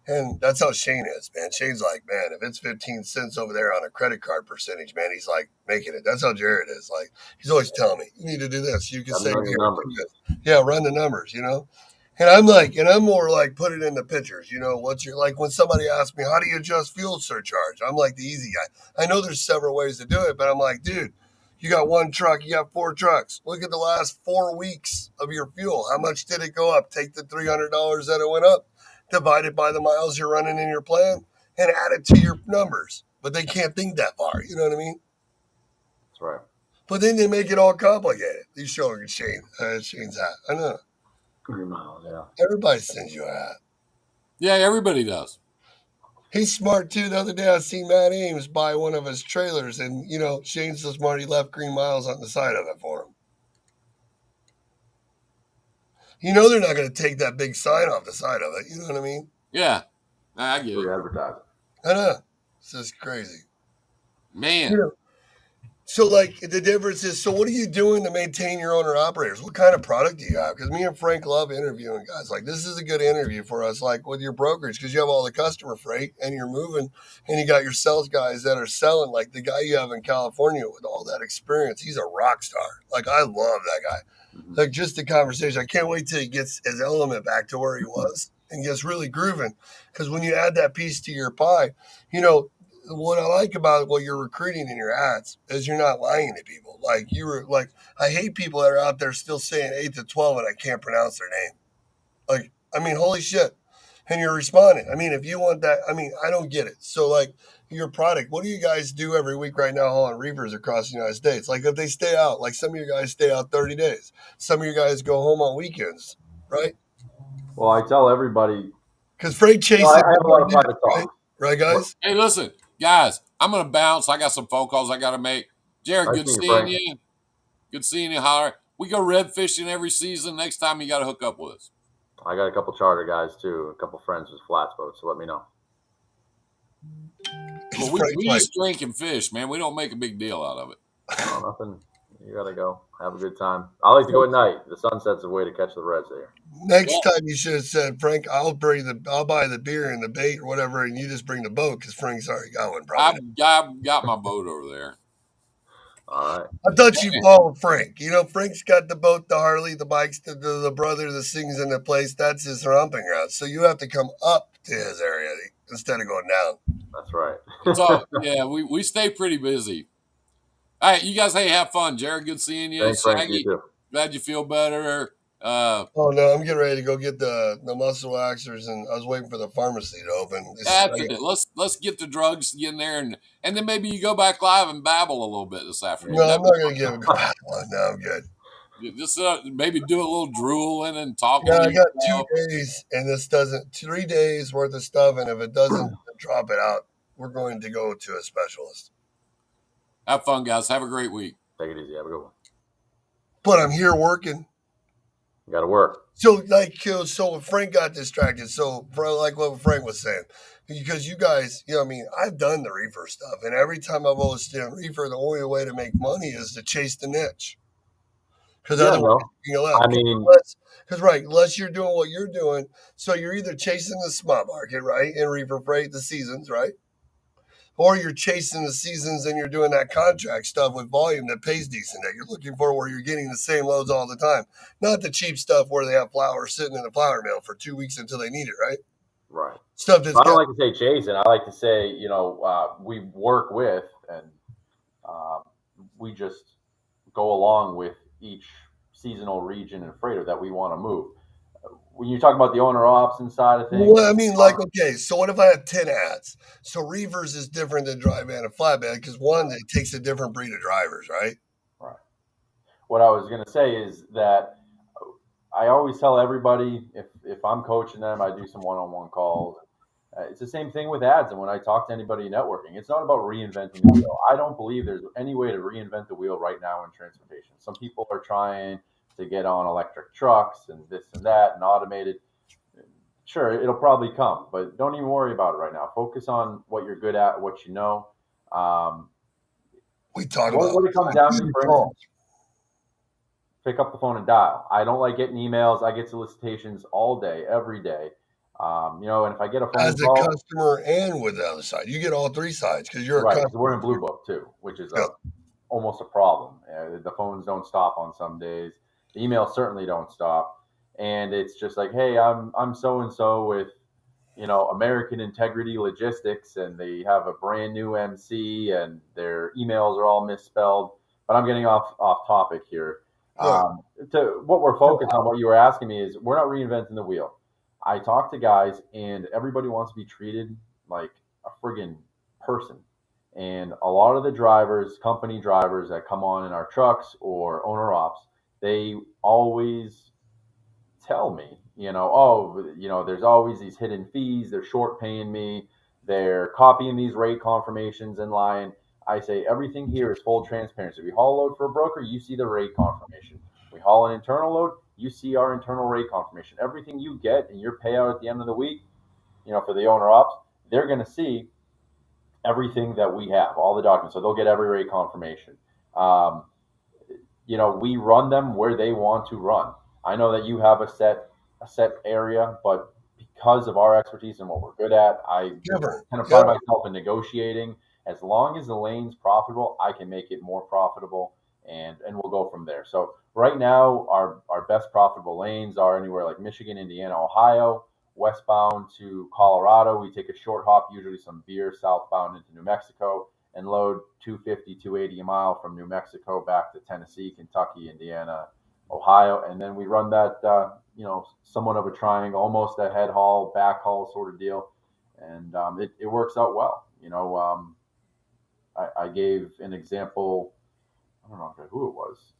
A: And that's how Shane is, man. Shane's like, man, if it's 15 cents over there on a credit card percentage, man, he's like making it. That's how Jared is. Like, he's always telling me, you need to do this. You can
C: I'm
A: save
C: running
A: here.
C: the numbers.
A: Do this. Yeah, run the numbers. And I'm more like, put it in the pictures. What's your, like when somebody asks me, how do you adjust fuel surcharge? I'm like the easy guy. I know there's several ways to do it, but I'm like, dude, you got one truck, you got 4 trucks. Look at the last 4 weeks of your fuel. How much did it go up? Take the $300 that it went up, divide it by the miles you're running in your plan, and add it to your numbers. But they can't think that far. You know what I mean?
C: That's right.
A: But then they make it all complicated. He's showing Shane's hat. I know.
C: 3 miles, yeah.
A: Everybody sends you a hat.
B: yeah, everybody does.
A: He's smart too. The other day I seen Matt Ames buy one of his trailers, and Shane's so smart he left green miles on the side of it for him. They're not going to take that big sign off the side of it. You know what I mean?
B: Yeah, I get
C: Free
B: it,
C: advertising.
A: I know. It's just crazy.
B: man.
A: So, like, the difference is, so what are you doing to maintain your owner operators? What kind of product do you have? Because me and Frank love interviewing guys. Like, this is a good interview for us, like with your brokerage, because you have all the customer freight and you're moving, and you got your sales guys that are selling. Like the guy you have in California with all that experience, he's a rock star. Like, I love that guy.
C: Mm-hmm.
A: Like, just the conversation. I can't wait till he gets his element back to where he was and gets really grooving. Because when you add that piece to your pie, what I like about what you're recruiting in your ads is you're not lying to people. Like I hate people that are out there still saying 8 to 12 and I can't pronounce their name. Like, I mean, holy shit. And you're responding. I mean, if you want that, I mean, I don't get it. So like your product, what do you guys do every week right now hauling reefers across the United States? Like if they stay out, like some of your guys stay out 30 days. Some of your guys go home on weekends, right?
C: Well, I tell everybody,
A: Because freight chasing,
C: I have a lot of private
A: right?
C: talks.
A: Right, guys?
B: Hey, listen, guys, I'm gonna bounce. I got some phone calls I got to make. Jared,
C: Nice
B: good
C: seeing you,
B: seeing
C: Frank.
B: you. Good seeing you, Holler. We go red fishing every season. Next time you got to hook up with us.
C: I got a couple charter guys too, a couple friends with flats boats, so let me know.
B: Well, we just drink and fish, man. We don't make a big deal out of it.
C: No, nothing. You gotta go. Have a good time. I like to go at night. The sunset's a way to catch the reds there.
A: Next time you should have said, Frank, I'll buy the beer and the bait or whatever, and you just bring the boat because Frank's already got one. Probably.
B: I've got my boat over there.
C: All right.
A: I thought you followed Frank. Frank's got the boat, the Harley, the bikes, the brother that sings in the place. That's his romping ground. So you have to come up to his area instead of going down.
C: That's right.
B: So yeah, we stay pretty busy. All right, you guys, hey, have fun. Jared, good seeing you.
C: Thanks, Frank.
B: Shaggy,
C: You too.
B: glad you feel better.
A: Oh no, I'm getting ready to go get the muscle waxers, and I was waiting for the pharmacy to open.
B: That's it. Let's get the drugs in there, and then maybe you go back live and babble a little bit this afternoon.
A: No, I'm not gonna give a crap one. No, I'm good.
B: Just maybe do a little drooling and talking.
A: Yeah,
B: to
A: I got
B: yourself.
A: 2 days, and this doesn't 3 days worth of stuff, and if it doesn't drop it out, we're going to go to a specialist.
B: Have fun, guys. Have a great week.
C: Take it easy. Have a good one.
A: But I'm here working.
C: You got to work.
A: So Frank got distracted. So like what Frank was saying, because you guys, I mean, I've done the reefer stuff, and every time I've always done reefer, the only way to make money is to chase the niche. Because otherwise,
C: I mean,
A: unless you're doing what you're doing, so you're either chasing the spot market, right, in reefer freight, the seasons, right, or you're chasing the seasons and you're doing that contract stuff with volume that pays decent, that you're looking for where you're getting the same loads all the time, not the cheap stuff where they have flour sitting in the flour mill for 2 weeks until they need it, right?
C: Right.
A: Stuff that's
C: I don't like to say chasing. I like to say, we work with, and we just go along with each seasonal region and freighter that we want to move. When you talk about the owner ops side of things,
A: Well, I mean, like, okay, so what if I have 10 ads? So reefers is different than dry van and flatbed because one, it takes a different breed of drivers, right?
C: right. What I was going to say is that I always tell everybody if I'm coaching them, I do some one-on-one calls. It's the same thing with ads. And when I talk to anybody networking, it's not about reinventing the wheel. I don't believe there's any way to reinvent the wheel right now in transportation. Some people are trying to get on electric trucks and this and that and automated. Sure, it'll probably come, but don't even worry about it right now. Focus on what you're good at, what you know. Um,
A: We talk
C: what,
A: about
C: what it comes down to, for
A: calls.
C: instance, pick up the phone and dial. I don't like getting emails. I get solicitations all day, every day. And if I get a phone
A: As a
C: call,
A: customer and with the other side. You get all three sides because you're a
C: right? Because we're
A: customer.
C: in Blue Book too, which is
A: Yeah.
C: almost a problem. The phones don't stop on some days. The emails certainly don't stop, and it's just like, hey, I'm so and so with American Integrity Logistics, and they have a brand new MC, and their emails are all misspelled. But I'm getting off topic here.
A: Yeah.
C: To what we're focused on, what you were asking me is, we're not reinventing the wheel. I talk to guys, and everybody wants to be treated like a friggin' person. And a lot of the drivers, company drivers that come on in our trucks or owner ops, they always tell me, there's always these hidden fees. They're short paying me. They're copying these rate confirmations and lying. I say everything here is full transparency. We haul a load for a broker, you see the rate confirmation. We haul an internal load, you see our internal rate confirmation. Everything you get in your payout at the end of the week, for the owner ops, they're going to see everything that we have, all the documents. So they'll get every rate confirmation. Um, we run them where they want to run. I know that you have a set area, but because of our expertise and what we're good at, I
A: Different.
C: kind of
A: Yeah.
C: pride myself in negotiating. As long as the lane's profitable, I can make it more profitable, and we'll go from there. So right now, our best profitable lanes are anywhere like Michigan, Indiana, Ohio, westbound to Colorado. We take a short hop, usually some beer, southbound into New Mexico, and load 250, 280 a mile from New Mexico back to Tennessee, Kentucky, Indiana, Ohio. And then we run that, somewhat of a triangle, almost a head haul, back haul sort of deal. And it works out well. I gave an example, I don't know who it was.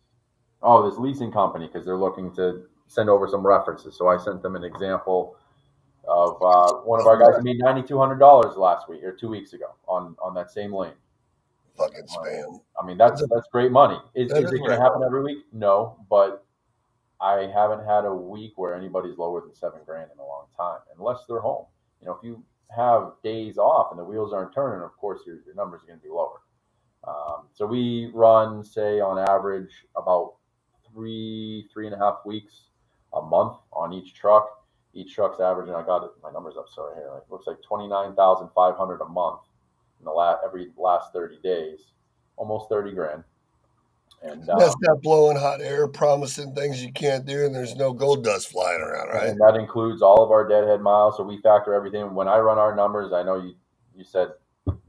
C: Oh, this leasing company, because they're looking to send over some references. So I sent them an example of one of our guys who made $9,200 last week or 2 weeks ago on that same lane.
A: Fucking spam.
C: I mean, that's great money. Is it going to happen
A: money.
C: every week? No, but I haven't had a week where anybody's lower than $7,000 in a long time, unless they're home. If you have days off and the wheels aren't turning, of course your numbers are going to be lower. So we run, say, on average about 3.5 weeks a month on each truck. Each truck's averaging, I got my numbers up, sorry, here. It looks like 29,500 a every last 30 days, almost 30 grand. And
A: that's not blowing hot air, promising things you can't do, and there's no gold dust flying around, right?
C: And that includes all of our deadhead miles. So we factor everything. When I run our numbers, I know you said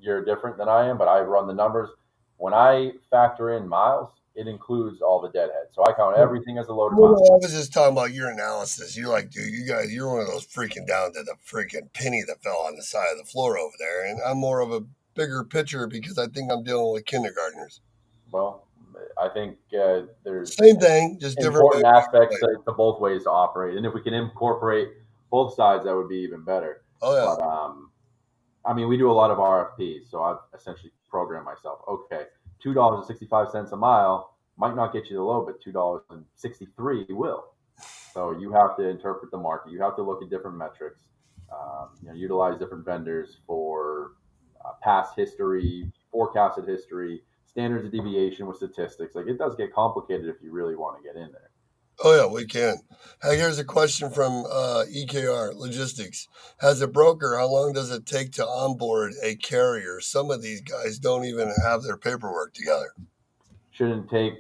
C: you're different than I am, but I run the numbers. When I factor in miles, it includes all the deadhead. So I count everything as a loaded mile.
A: I was just talking about your analysis. You're like, dude, you're one of those freaking down to the freaking penny that fell on the side of the floor over there. And I'm more of a bigger picture because I think I'm dealing with kindergartners.
C: Well, I think there's
A: same thing, just
C: important
A: different
C: aspects to both ways to operate. And if we can incorporate both sides, that would be even better.
A: Oh yeah.
C: But we do a lot of RFPs, so I've essentially programmed myself. Okay, $2.65 a mile might not get you the load, but $2.63 will. So you have to interpret the market. You have to look at different metrics. Utilize different vendors for past history, forecasted history, standards of deviation with statistics. Like, it does get complicated if you really want to get in there.
A: Oh yeah, we can. Hey, here's a question from EKR Logistics. As a broker, how long does it take to onboard a carrier? Some of these guys don't even have their paperwork together.
C: Shouldn't take,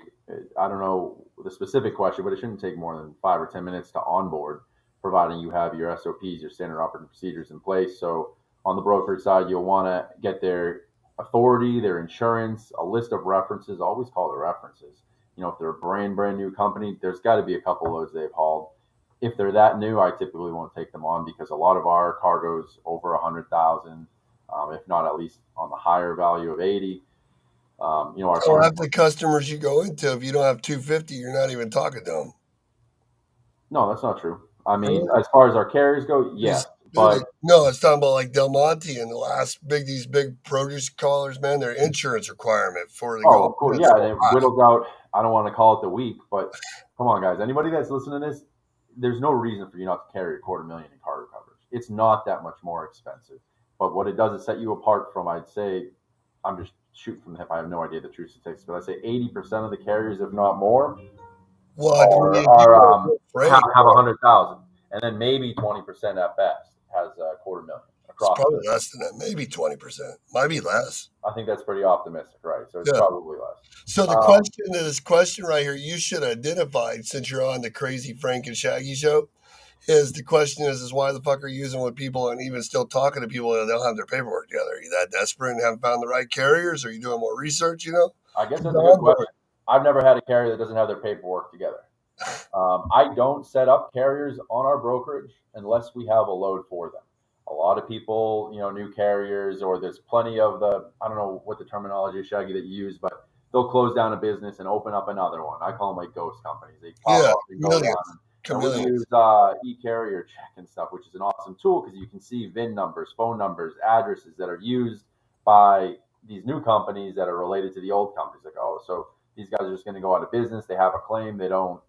C: I don't know the specific question, but it shouldn't take more than 5 or 10 minutes to onboard, providing you have your SOPs, your standard operating procedures in place. So on the brokerage side, you'll want to get their authority, their insurance, a list of references. Always call the references. if they're a brand new company, there's got to be a couple loads they've hauled. If they're that new, I typically won't take them on because a lot of our cargo's over 100,000, if not at least on the higher value of 80. Our
A: So half the customers you go into, if you don't have 250, you're not even talking to them.
C: No, that's not true. I mean, as far as our carriers go, yes, but
A: no, it's talking about like Del Monte and the last these big produce callers, man. Their insurance requirement for the
C: oh,
A: go.
C: of course, yeah, and it whittles out. I don't want to call it the week, but come on, guys. Anybody that's listening to this, there's no reason for you not to carry $250,000 in cargo coverage. It's not that much more expensive. But what it does is set you apart from, I'd say, I'm just shooting from the hip. I have no idea the true statistics, but I'd say 80% of the carriers, if not more, have 100,000, and then maybe 20% at best has $250,000 across.
A: It's probably less than that, maybe 20%, might be less.
C: I think that's pretty optimistic, right? So it's probably less.
A: So the question to this question right here, you should identify since you're on the Crazy Frank and Shaggy show. The question is why the fuck are you using with people and even still talking to people that don't have their paperwork together? Are you that desperate and haven't found the right carriers? Are you doing more research?
C: I guess that's a good question. I've never had a carrier that doesn't have their paperwork together. I don't set up carriers on our brokerage unless we have a load for them. A lot of people, new carriers, or there's plenty of I don't know what the terminology is, Shaggy, that you use, but they'll close down a business and open up another one. I call them like ghost companies. They pop up and go down. And we use e-carrier check and stuff, which is an awesome tool because you can see VIN numbers, phone numbers, addresses that are used by these new companies that are related to the old companies. Like, oh, so these guys are just going to go out of business. They have a claim. They don't,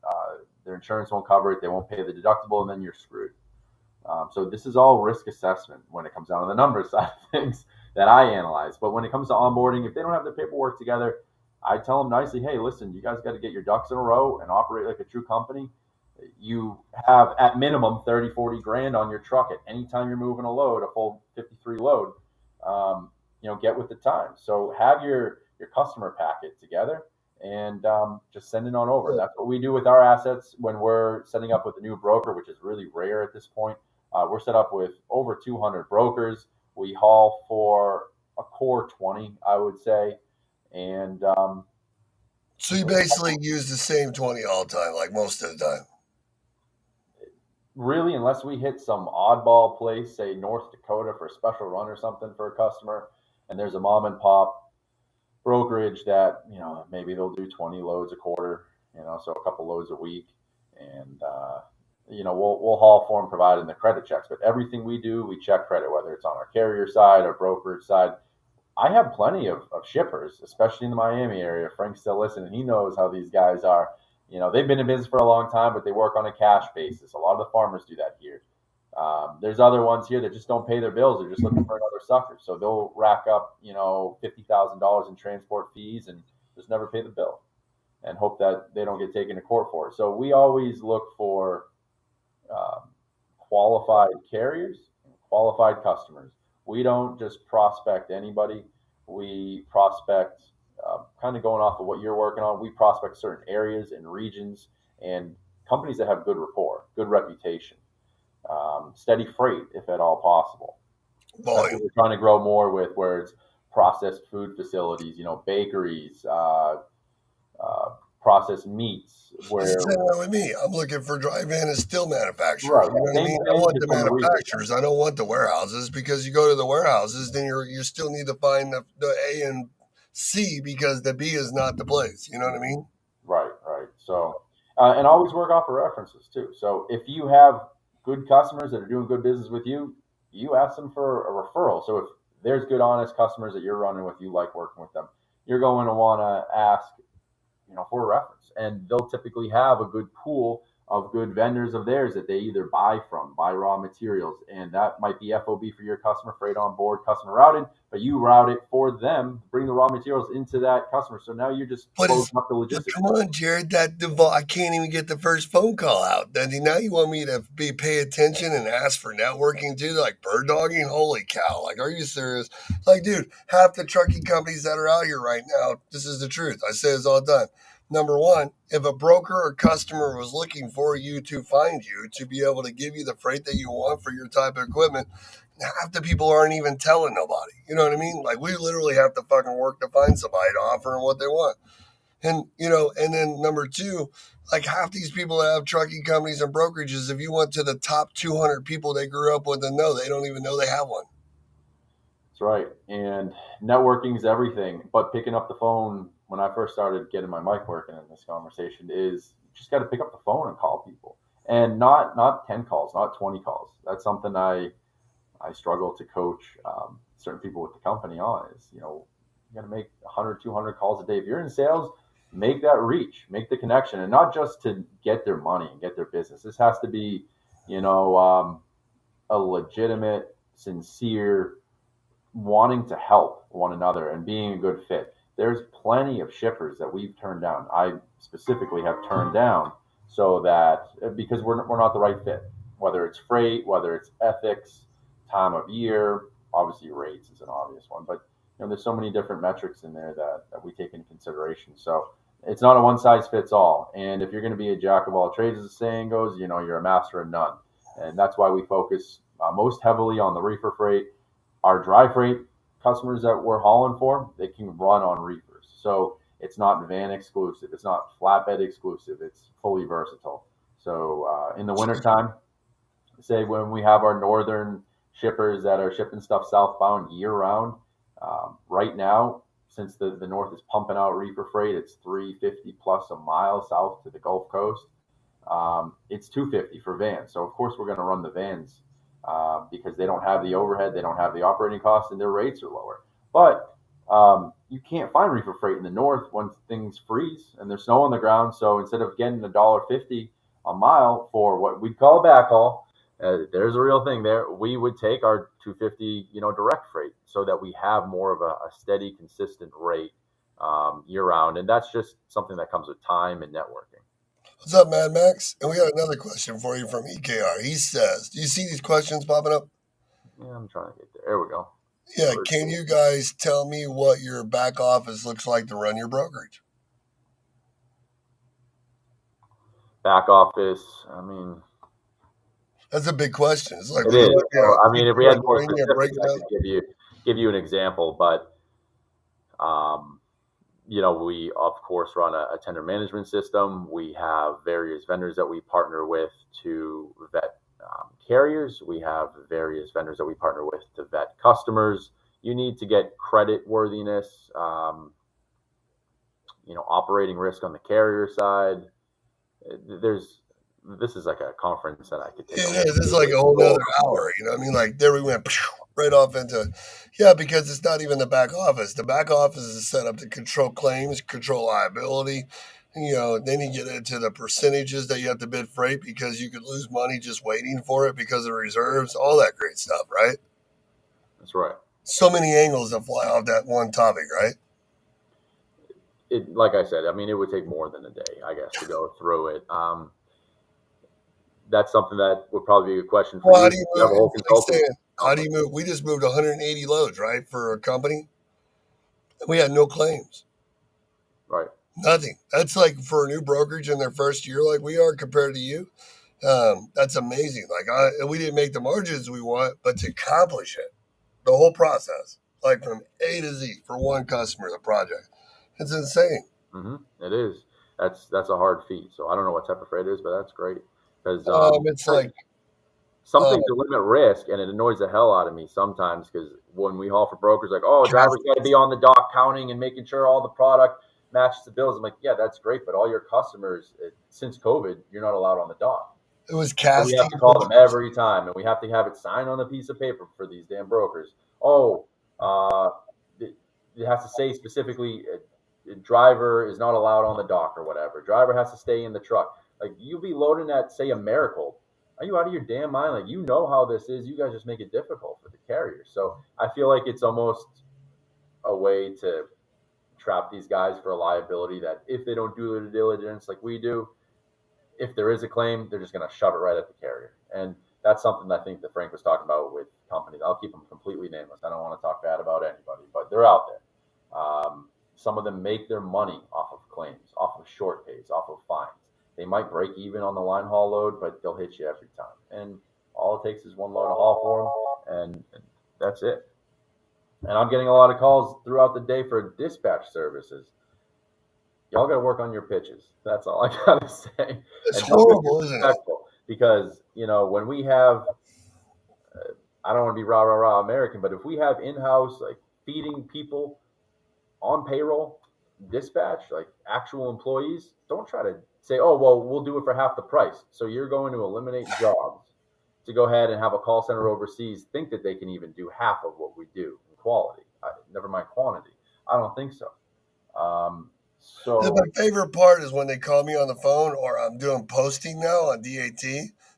C: their insurance won't cover it. They won't pay the deductible, and then you're screwed. So this is all risk assessment when it comes down to the numbers side of things that I analyze. But when it comes to onboarding, if they don't have their paperwork together, I tell them nicely, hey, listen, you guys got to get your ducks in a row and operate like a true company. You have at minimum 30, 40 grand on your truck at any time you're moving a load, a full 53 load, get with the time. So have your customer packet together and just send it on over. That's what we do with our assets when we're setting up with a new broker, which is really rare at this point. We're set up with over 200 brokers. We haul for a core 20, I would say. And
A: so you basically use the same 20 all the time, like most of the time.
C: Really, unless we hit some oddball place, say North Dakota for a special run or something for a customer, and there's a mom and pop brokerage that, maybe they'll do 20 loads a quarter, so a couple loads a week. And, we'll haul for them providing the credit checks. But everything we do, we check credit, whether it's on our carrier side or brokerage side. I have plenty of shippers, especially in the Miami area. Frank's still listening. He knows how these guys are. They've been in business for a long time, but they work on a cash basis. A lot of the farmers do that here. There's other ones here that just don't pay their bills. They're just looking for another sucker. So they'll rack up, $50,000 in transport fees and just never pay the bill and hope that they don't get taken to court for it. So we always look for qualified carriers and qualified customers. We don't just prospect anybody. We prospect kind of going off of what you're working on. We prospect certain areas and regions and companies that have good rapport, good reputation, steady freight, if at all possible. We're trying to grow more with where it's processed food facilities, bakeries, processed meats. Where
A: with me, I'm looking for dry van and steel manufacturers. Right. You know what I mean? I want the manufacturers. I don't want the warehouses because you go to the warehouses, then you still need to find the A and C because the B is not the place. You know what I mean?
C: Right. So, and always work off of references too. So if you have good customers that are doing good business with you, you ask them for a referral. So if there's good, honest customers that you're running with, you like working with them, you're going to want to ask, for a reference. And they'll typically have a good pool of good vendors of theirs that they either buy raw materials. And that might be FOB for your customer, freight on board, customer routed, but you route it for them, bring the raw materials into that customer. So now you're just closing up the logistics.
A: Come on, Jared, I can't even get the first phone call out. Now you want me to pay attention and ask for networking too, like bird dogging? Holy cow. Like, are you serious? Like, dude, half the trucking companies that are out here right now, this is the truth. I say this all the time. Number one, if a broker or customer was looking for you to find you to be able to give you the freight that you want for your type of equipment, half the people aren't even telling nobody. You know what I mean? Like, we literally have to fucking work to find somebody to offer them what they want. And, and then number two, like half these people that have trucking companies and brokerages, if you went to the top 200 people they grew up with and know, they don't even know they have one.
C: That's right. And networking is everything. But picking up the phone, when I first started getting my mic working in this conversation, is you just got to pick up the phone and call people. And not 10 calls, not 20 calls. That's something I struggle to coach certain people with the company on is, you got to make 100, 200 calls a day. If you're in sales, make that reach, make the connection, and not just to get their money and get their business. This has to be, a legitimate, sincere wanting to help one another and being a good fit. There's plenty of shippers that we've turned down. I specifically have turned down so that because we're not the right fit, whether it's freight, whether it's ethics, time of year, obviously rates is an obvious one, but there's so many different metrics in there that we take into consideration. So it's not a one size fits all. And if you're going to be a jack of all trades, as the saying goes, you're a master of none. And that's why we focus most heavily on the reefer freight. Our dry freight customers that we're hauling for, they can run on reefers. So it's not van exclusive. It's not flatbed exclusive. It's fully versatile. So in the wintertime, say when we have our northern shippers that are shipping stuff southbound year round, right now, since the north is pumping out reefer freight, it's 350 plus a mile south to the Gulf Coast. It's 250 for vans. So of course we're going to run the vans because they don't have the overhead, they don't have the operating costs, and their rates are lower. But you can't find reefer freight in the north when things freeze and there's snow on the ground. So instead of getting $1.50 a mile for what we'd call a backhaul, there's a real thing there. We would take our 250, direct freight so that we have more of a steady, consistent rate year round. And that's just something that comes with time and networking.
A: What's up, Mad Max? And we got another question for you from EKR. He says, do you see these questions popping up?
C: Yeah, I'm trying to get there. There we go.
A: Yeah, can you guys tell me what your back office looks like to run your brokerage?
C: Back office,
A: that's a big question. It's like
C: it is. If we had more specifics, I could give you an example, but we of course run a tender management system. We have various vendors that we partner with to vet carriers. We have various vendors that we partner with to vet customers. You need to get credit worthiness, operating risk on the carrier side. This is like a conference that I could take.
A: It is. It's like a whole other hour. Like there we went right off into, because it's not even the back office. The back office is set up to control claims, control liability. Then you get into the percentages that you have to bid freight because you could lose money just waiting for it because of reserves, all that great stuff, right?
C: That's right.
A: So many angles that fly off that one topic, right?
C: Like I said, it would take more than a day, I guess, to go through it. That's something that would probably be a question for you.
A: How do you move?
C: Have a whole consulting.
A: How do you move? We just moved 180 loads, right, for a company. We had no claims.
C: Right.
A: Nothing. That's like for a new brokerage in their first year, like we are compared to you. That's amazing. Like we didn't make the margins we want, but to accomplish it, the whole process, like from A to Z for one customer, the project, it's insane.
C: Mm-hmm. It is. That's a hard feat. So I don't know what type of freight it is, but that's great because
A: it's like
C: something to limit risk, and it annoys the hell out of me sometimes because when we haul for brokers, like, oh, drivers got to be on the dock counting and making sure all the product matches the bills. I'm like, yeah, that's great, but all your customers, since COVID, you're not allowed on the dock.
A: It was casting.
C: So we have to call them every time, and we have to have it signed on a piece of paper for these damn brokers. Oh, it has to say specifically, driver is not allowed on the dock or whatever. Driver has to stay in the truck. Like, you'll be loading at, say, a Miracle. Are you out of your damn mind? Like, you know how this is. You guys just make it difficult for the carriers. So I feel like it's almost a way to trap these guys for a liability that if they don't do their due diligence like we do, if there is a claim, they're just going to shove it right at the carrier. And that's something I think that Frank was talking about with companies. I'll keep them completely nameless. I don't want to talk bad about anybody, but they're out there. Some of them make their money off of claims, off of short pays, off of fines. They might break even on the line haul load, but they'll hit you every time. And all it takes is one load of haul for them, and that's it. And I'm getting a lot of calls throughout the day for dispatch services. y'all got to work on your pitches. That's all I got to say.
A: It's
C: And don't be
A: horrible, isn't it?
C: disrespectful because, when we have, I don't want to be rah, rah, rah American, but if we have in house, like feeding people on payroll, dispatch, like actual employees, don't try to say, oh, well, we'll do it for half the price. So you're going to eliminate jobs to go ahead and have a call center overseas think that they can even do half of what we do in quality, never mind quantity. I don't think so.
A: My
C: So,
A: favorite part is when they call me on the phone or I'm doing posting now on DAT.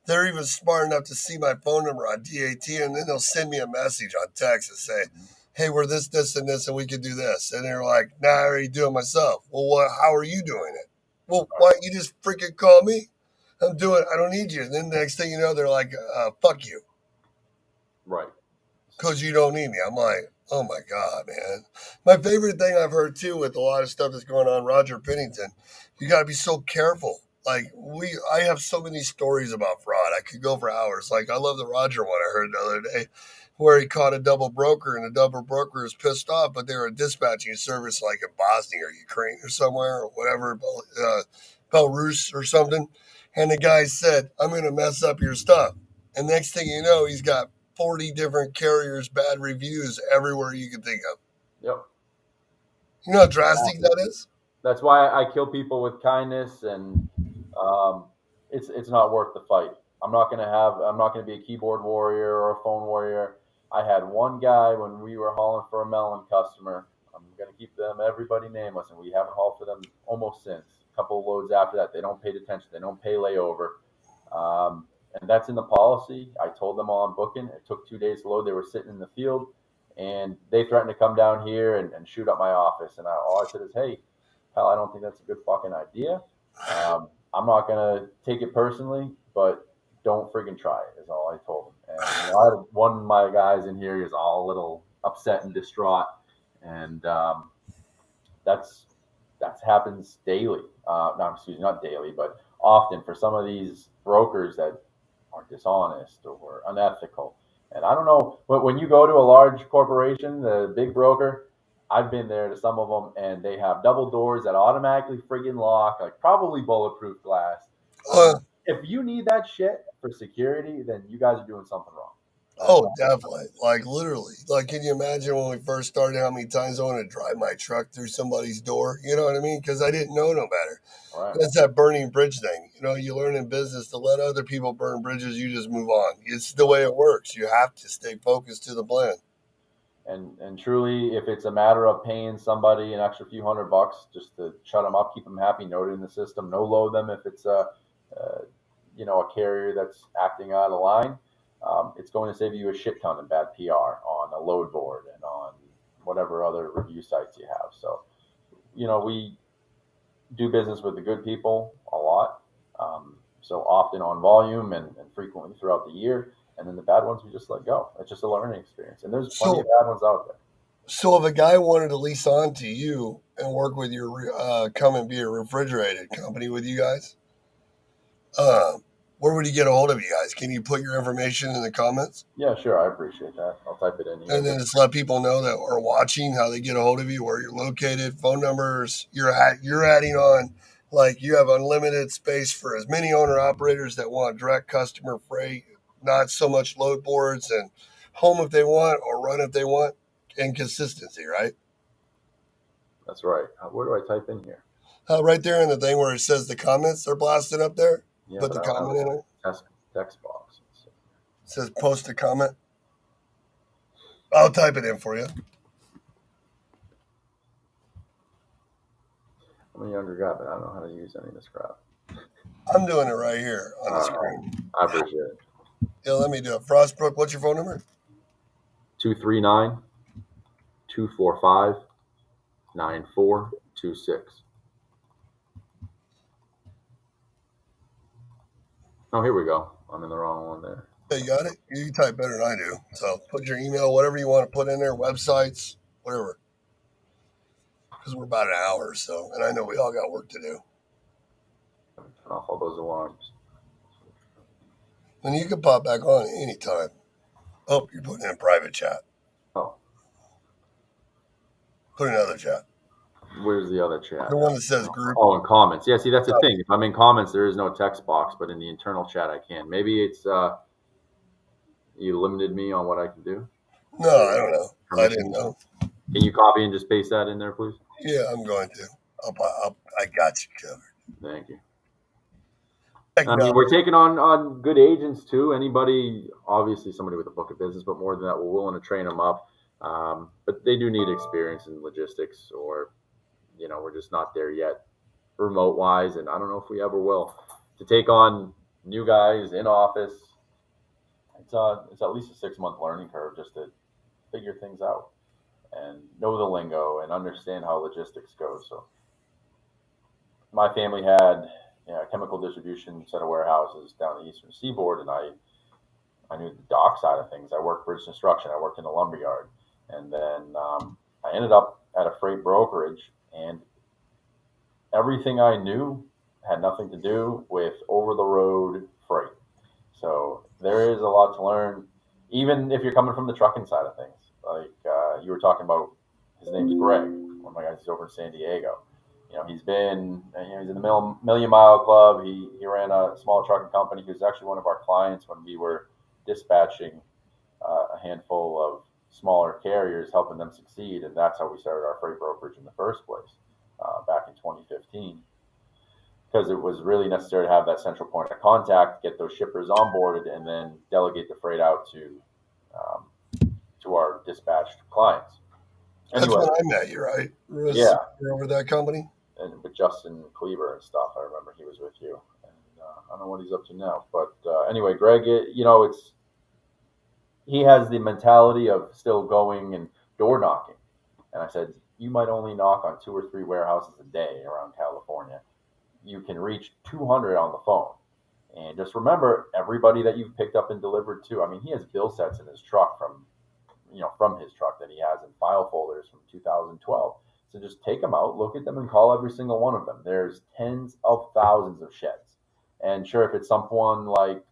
A: They're even smart enough to see my phone number on DAT, and then they'll send me a message on text and say, hey, we're this, and this, and we could do this. And they're like, nah, I already do it myself. Well, how are you doing it? Well, why don't you just freaking call me? I don't need you. And then the next thing you know, they're like, fuck you,
C: right.
A: because you don't need me. I'm like, oh my God, man. My favorite thing I've heard too with a lot of stuff that's going on, Roger Pennington, you got to be so careful. I have so many stories about fraud. I could go for hours. Like, I love the Roger one I heard the other day where he caught a double broker and the double broker was pissed off, but they were a dispatching service like in Bosnia or Ukraine or somewhere or whatever, Belarus or something. And the guy said, I'm going to mess up your stuff. And next thing you know, he's got 40 different carriers, bad reviews everywhere you can think of.
C: Yep.
A: You know how drastic that is?
C: That's why I kill people with kindness, and um, it's not worth the fight. I'm not gonna be a keyboard warrior or a phone warrior. I had one guy when we were hauling for a melon customer. I'm gonna keep everybody nameless, and we haven't hauled for them almost since. A couple of loads after that, they don't pay attention. They don't pay layover, and that's in the policy. I told them on booking. It took 2 days to load. They were sitting in the field, and they threatened to come down here and shoot up my office. And all I said is, hey, pal, I don't think that's a good fucking idea. I'm not gonna take it personally, but don't friggin' try it. Is all I told him. And I had one of my guys in here. He's all a little upset and distraught, and that happens daily. No, excuse me, not daily, but often for some of these brokers that are dishonest or unethical. And I don't know, but when you go to a large corporation, the big broker, I've been there to some of them, and they have double doors that automatically friggin' lock, like probably bulletproof glass.
A: Uh,
C: If you need that shit for security, then you guys are doing something wrong. That's
A: oh,
C: all.
A: definitely. Like, literally. Like, can you imagine when we first started how many times I wanted to drive my truck through somebody's door? You know what I mean? Because I didn't know no better.
C: All right.
A: That's that burning bridge thing. You learn in business to let other people burn bridges, you just move on. It's the way it works. You have to stay focused to the plan.
C: And truly, if it's a matter of paying somebody an extra few $100 just to shut them up, keep them happy, note it in the system, no load them if it's a carrier that's acting out of line. It's going to save you a shit ton of bad PR on a load board and on whatever other review sites you have. So, we do business with the good people a lot, so often on volume and frequently throughout the year. And then the bad ones we just let go. It's just a learning experience. And there's plenty of
A: So,
C: bad ones out there.
A: so if a guy wanted to lease on to you and work with come and be a refrigerated company with you guys, uh, where would he get a hold of you guys? Can you put your information in the comments?
C: Yeah, sure. I appreciate that. I'll type it in
A: And
C: here.
A: then just let people know that are watching how they get a hold of you, where you're located, phone numbers. You're adding on, like, you have unlimited space for as many owner operators that want direct customer freight, not so much load boards, and home if they want or run if they want, and consistency, right?
C: That's right. Where do I type in here?
A: Right there in the thing where it says the comments are blasted up there.
C: Yeah,
A: Put
C: but
A: the
C: I don't have
A: comment in it.
C: a text box. So,
A: It says post a comment. I'll type it in for you.
C: I'm a younger guy, but I don't know how to use any of this crap.
A: I'm doing it right here on the screen.
C: I appreciate it.
A: Yeah, let me do it. Frostbrook, what's your phone number?
C: 239-245-9426. Oh, here we go. I'm in the wrong one there.
A: Yeah, you got it? You type better than I do. So put your email, whatever you want to put in there, websites, whatever. Because we're about an hour or so, and I know we all got work to do.
C: Turn off all those alarms.
A: And you can pop back on anytime. Oh, you're putting in private chat.
C: Oh,
A: Put another chat.
C: Where's the other chat?
A: The one that says group.
C: Oh, in comments. Yeah, see, that's the thing. If I'm in comments, there is no text box, but in the internal chat, I can. Maybe it's you limited me on what I can do.
A: No, I don't know. I
C: Permission.
A: didn't know.
C: Can you copy and just paste that in there, please?
A: Yeah, I'm going to. I got you covered.
C: Thank you. I
A: No.
C: mean, we're taking on good agents too. Anybody, obviously somebody with a book of business, but more than that, we're willing to train them up. But they do need experience in logistics, or we're just not there yet, remote wise, and I don't know if we ever will. To take on new guys in office, it's at least a 6-month learning curve just to figure things out and know the lingo and understand how logistics goes. So my family had a chemical distribution set of warehouses down the eastern seaboard, and I knew the dock side of things. I worked bridge construction. I worked in a lumber yard, and then I ended up at a freight brokerage, and everything I knew had nothing to do with over-the-road freight. So there is a lot to learn, even if you're coming from the trucking side of things. Like you were talking about, his name's Greg. One of my guys is over in San Diego. He's been, he's in the Million Mile Club. He ran a small trucking company. He was actually one of our clients when we were dispatching a handful of smaller carriers, helping them succeed. And that's how we started our freight brokerage in the first place back in 2015. Because it was really necessary to have that central point of contact, get those shippers onboarded, and then delegate the freight out to our dispatched clients.
A: Anyway, that's when I met you, right?
C: Yeah.
A: You're over that company?
C: And with Justin Cleaver and stuff, I remember he was with you. And I don't know what he's up to now. But anyway, Greg, he has the mentality of still going and door knocking. And I said, you might only knock on 2 or 3 warehouses a day around California. You can reach 200 on the phone. And just remember, everybody that you've picked up and delivered to, I mean, he has bill sets in his truck from his truck that he has in file folders from 2012. So just take them out, look at them, and call every single one of them. There's tens of thousands of sheds. And sure, if it's someone like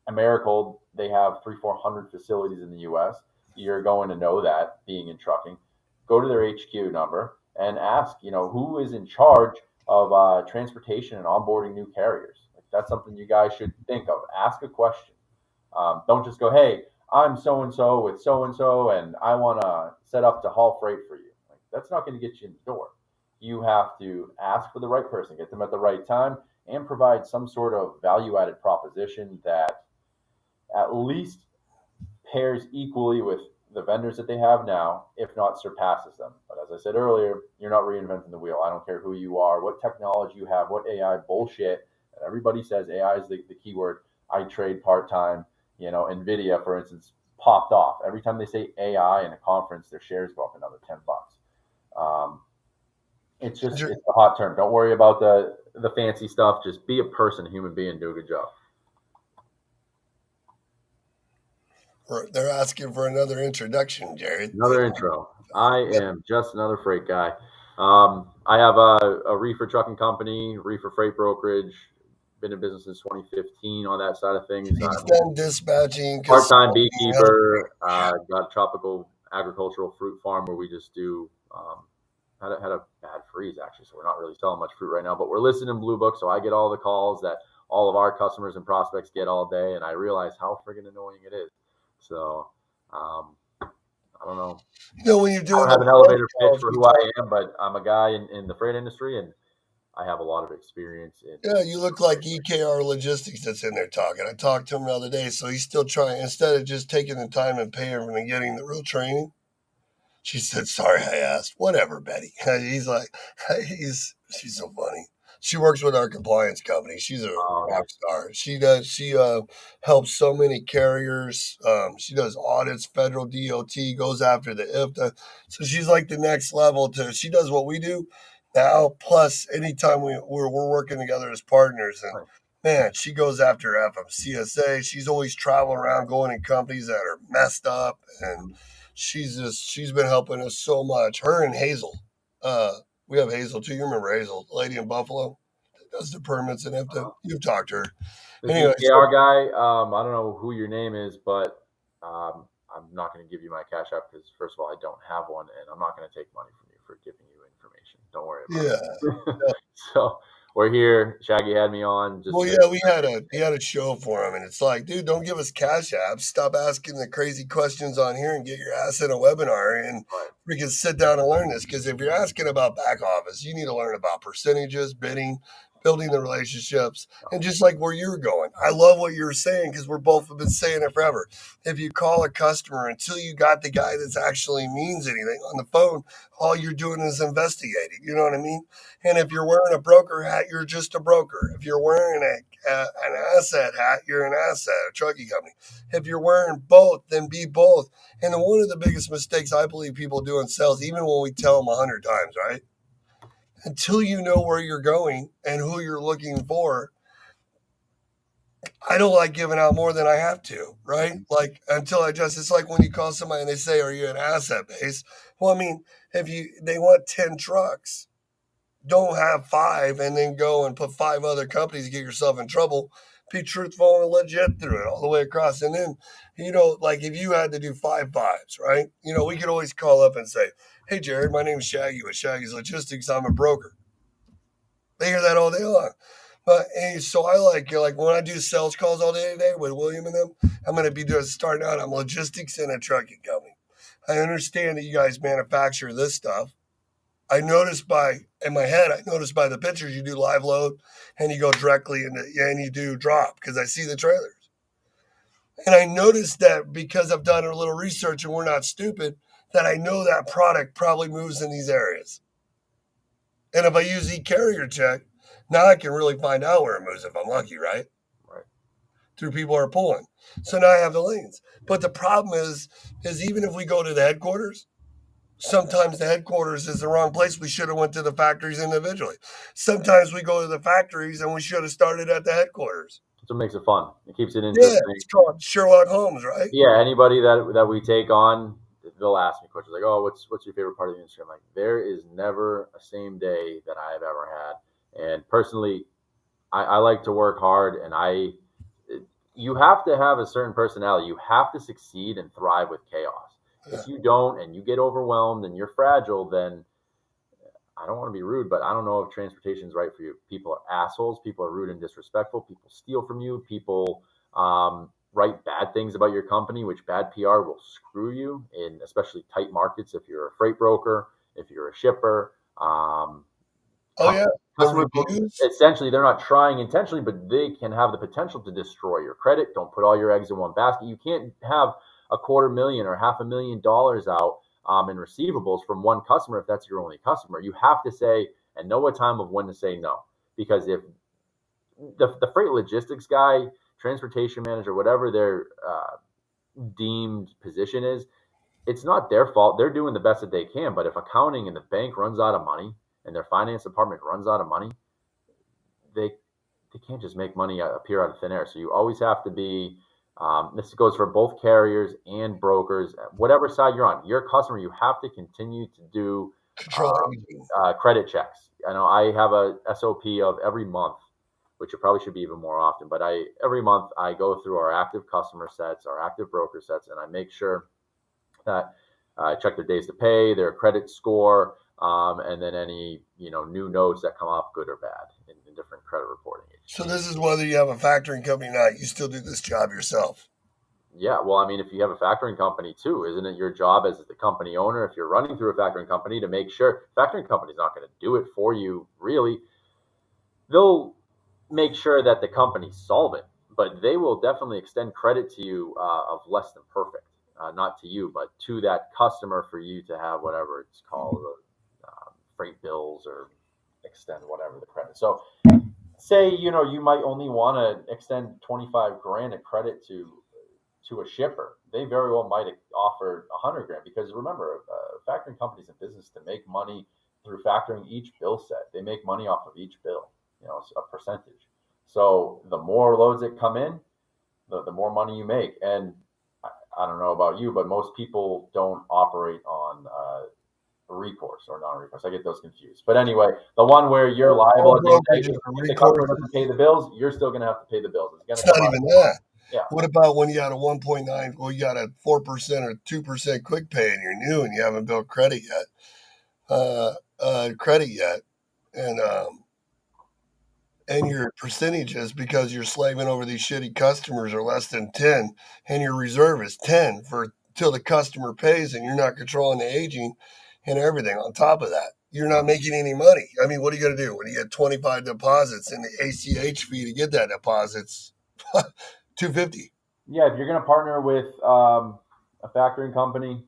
C: Americold, they have 300-400 facilities in the U.S. You're going to know that, being in trucking. Go to their HQ number and ask, who is in charge of transportation and onboarding new carriers. That's something you guys should think of. Ask a question. Don't just go, hey, I'm so-and-so with so-and-so, and I want to set up to haul freight for you. That's not going to get you in the door. You have to ask for the right person, get them at the right time, and provide some sort of value-added proposition that at least pairs equally with the vendors that they have now, if not surpasses them. But as I said earlier, you're not reinventing the wheel. I don't care who you are, what technology you have, what AI bullshit. And everybody says AI is the key word. I trade part-time. NVIDIA, for instance, popped off. Every time they say AI in a conference, their shares go up another $10. It's a hot term. Don't worry about the fancy stuff. Just be a person, a human being, do a good job.
A: They're asking for another introduction, Jared.
C: Another intro. I am just another freight guy. I have a reefer trucking company, reefer freight brokerage. Been in business since 2015 on that side of things.
A: He's done dispatching.
C: Part-time beekeeper. Got a tropical agricultural fruit farm where we just do. Had a bad freeze actually, so we're not really selling much fruit right now. But we're listed in Blue Book, so I get all the calls that all of our customers and prospects get all day, and I realize how friggin' annoying it is. So, I don't know.
A: When you're doing,
C: I don't have an elevator pitch for who I am, but I'm a guy in the freight industry, and I have a lot of experience in.
A: Yeah, you look like EKR Logistics that's in there talking. I talked to him the other day, so he's still trying. Instead of just taking the time and paying him and getting the real training, she said, "Sorry, I asked." Whatever, Betty. He's like, she's so funny. She works with our compliance company. She's a rock star. She does. She helps so many carriers. She does audits, federal DOT, goes after the IFTA. So she's like the next level. She does what we do now. Plus, anytime we're working together as partners, and man, she goes after FMCSA. She's always traveling around, going in companies that are messed up, and she's been helping us so much. Her and Hazel. We have Hazel too. You remember Hazel, the lady in Buffalo that does the permits and you've talked to her.
C: Anyway, EKR guy, I don't know who your name is, but I'm not going to give you my cash app because first of all, I don't have one, and I'm not going to take money from you for giving you information. Don't worry about
A: Yeah.
C: it. So we're here. Shaggy had me on.
A: Well, yeah, we had a show for him, and it's like, dude, don't give us cash apps. Stop asking the crazy questions on here and get your ass in a webinar and
C: Right.
A: freaking sit down and learn this. Because if you're asking about back office, you need to learn about percentages, bidding, building the relationships, and just like where you're going. I love what you're saying because we're both have been saying it forever. If you call a customer until you got the guy that actually means anything on the phone, all you're doing is investigating. You know what I mean? And if you're wearing a broker hat, you're just a broker. If you're wearing an asset hat, you're an asset, a trucking company. If you're wearing both, then be both. And one of the biggest mistakes I believe people do in sales, even when we tell them 100 times, right? Until you know where you're going and who you're looking for, I don't like giving out more than I have to, right? Like until it's like when you call somebody and they say, "Are you an asset base?" Well, I mean, if they want 10 trucks, don't have 5 and then go and put 5 other companies to get yourself in trouble. Be truthful and legit through it all the way across. And then, like if you had to do 5 5s, right? We could always call up and say, "Hey, Jared, my name is Shaggy with Shaggy's Logistics. I'm a broker." They hear that all day long. But so I like when I do sales calls all day today with William and them, I'm going to be starting out. I'm logistics in a trucking company. I understand that you guys manufacture this stuff. I noticed by the pictures you do live load and you go directly into and you do drop because I see the trailers. And I noticed that because I've done a little research and we're not stupid, that I know that product probably moves in these areas. And if I use e-carrier check, now I can really find out where it moves if I'm lucky, right?
C: Right.
A: Through people are pulling. So now I have the lanes. But the problem is even if we go to the headquarters, sometimes the headquarters is the wrong place. We should have went to the factories individually. Sometimes we go to the factories and we should have started at the headquarters.
C: That's what makes it fun. It keeps it
A: Yeah,
C: interesting.
A: it's called Sherlock Holmes, right?
C: Yeah, anybody that we take on, they'll ask me questions like, "Oh, what's your favorite part of the industry?" I'm like, there is never a same day that I have ever had. And personally, I like to work hard, and you have to have a certain personality. You have to succeed and thrive with chaos. If you don't, and you get overwhelmed and you're fragile, then I don't want to be rude, but I don't know if transportation is right for you. People are assholes. People are rude and disrespectful. People steal from you. People write bad things about your company, which bad PR will screw you in especially tight markets. If you're a freight broker, if you're a shipper,
A: Oh yeah,
C: customers, essentially, they're not trying intentionally, but they can have the potential to destroy your credit. Don't put all your eggs in one basket. You can't have $250,000 or $500,000 out in receivables from one customer if that's your only customer. You have to say and know a time of when to say no, because if the freight logistics guy, transportation manager, whatever their deemed position is, it's not their fault. They're doing the best that they can. But if accounting and the bank runs out of money and their finance department runs out of money, they can't just make money appear out of thin air. So you always have to be, this goes for both carriers and brokers, whatever side you're on, your customer, you have to continue to do credit checks. I know I have a SOP of every month, which it probably should be even more often, but every month I go through our active customer sets, our active broker sets, and I make sure that I check their days to pay, their credit score, and then any new notes that come up, good or bad, in different credit reporting agencies.
A: So this is whether you have a factoring company or not. You still do this job yourself.
C: Yeah, well, I mean, if you have a factoring company too, isn't it your job as the company owner, if you're running through a factoring company, to make sure factoring company's not going to do it for you, really. They'll make sure that the company's solvent, but they will definitely extend credit to you of less than perfect. Not to you, but to that customer for you to have whatever it's called, freight bills, or extend whatever the credit. So say, you might only want to extend 25 grand of credit to a shipper. They very well might offer 100 grand, because remember, factoring companies in business to make money through factoring each bill set. They make money off of each bill, a percentage. So the more loads that come in, the more money you make. And I don't know about you, but most people don't operate on recourse or non-recourse. I get those confused. But anyway, the one where you're liable at the end of the day, if the customer doesn't pay the bills, you're still going to have to pay the bills.
A: It's not even that.
C: Yeah.
A: What about when you got a 1.9, well, you got a 4% or 2% quick pay and you're new and you haven't built credit yet? credit yet, and your percentages because you're slaving over these shitty customers are less than 10, and your reserve is 10 for till the customer pays, and you're not controlling the aging and everything on top of that. You're not making any money. I mean, what are you going to do when you get 25 deposits and the ACH fee to get that deposit's 250?
C: Yeah, if you're going to partner with a factoring company,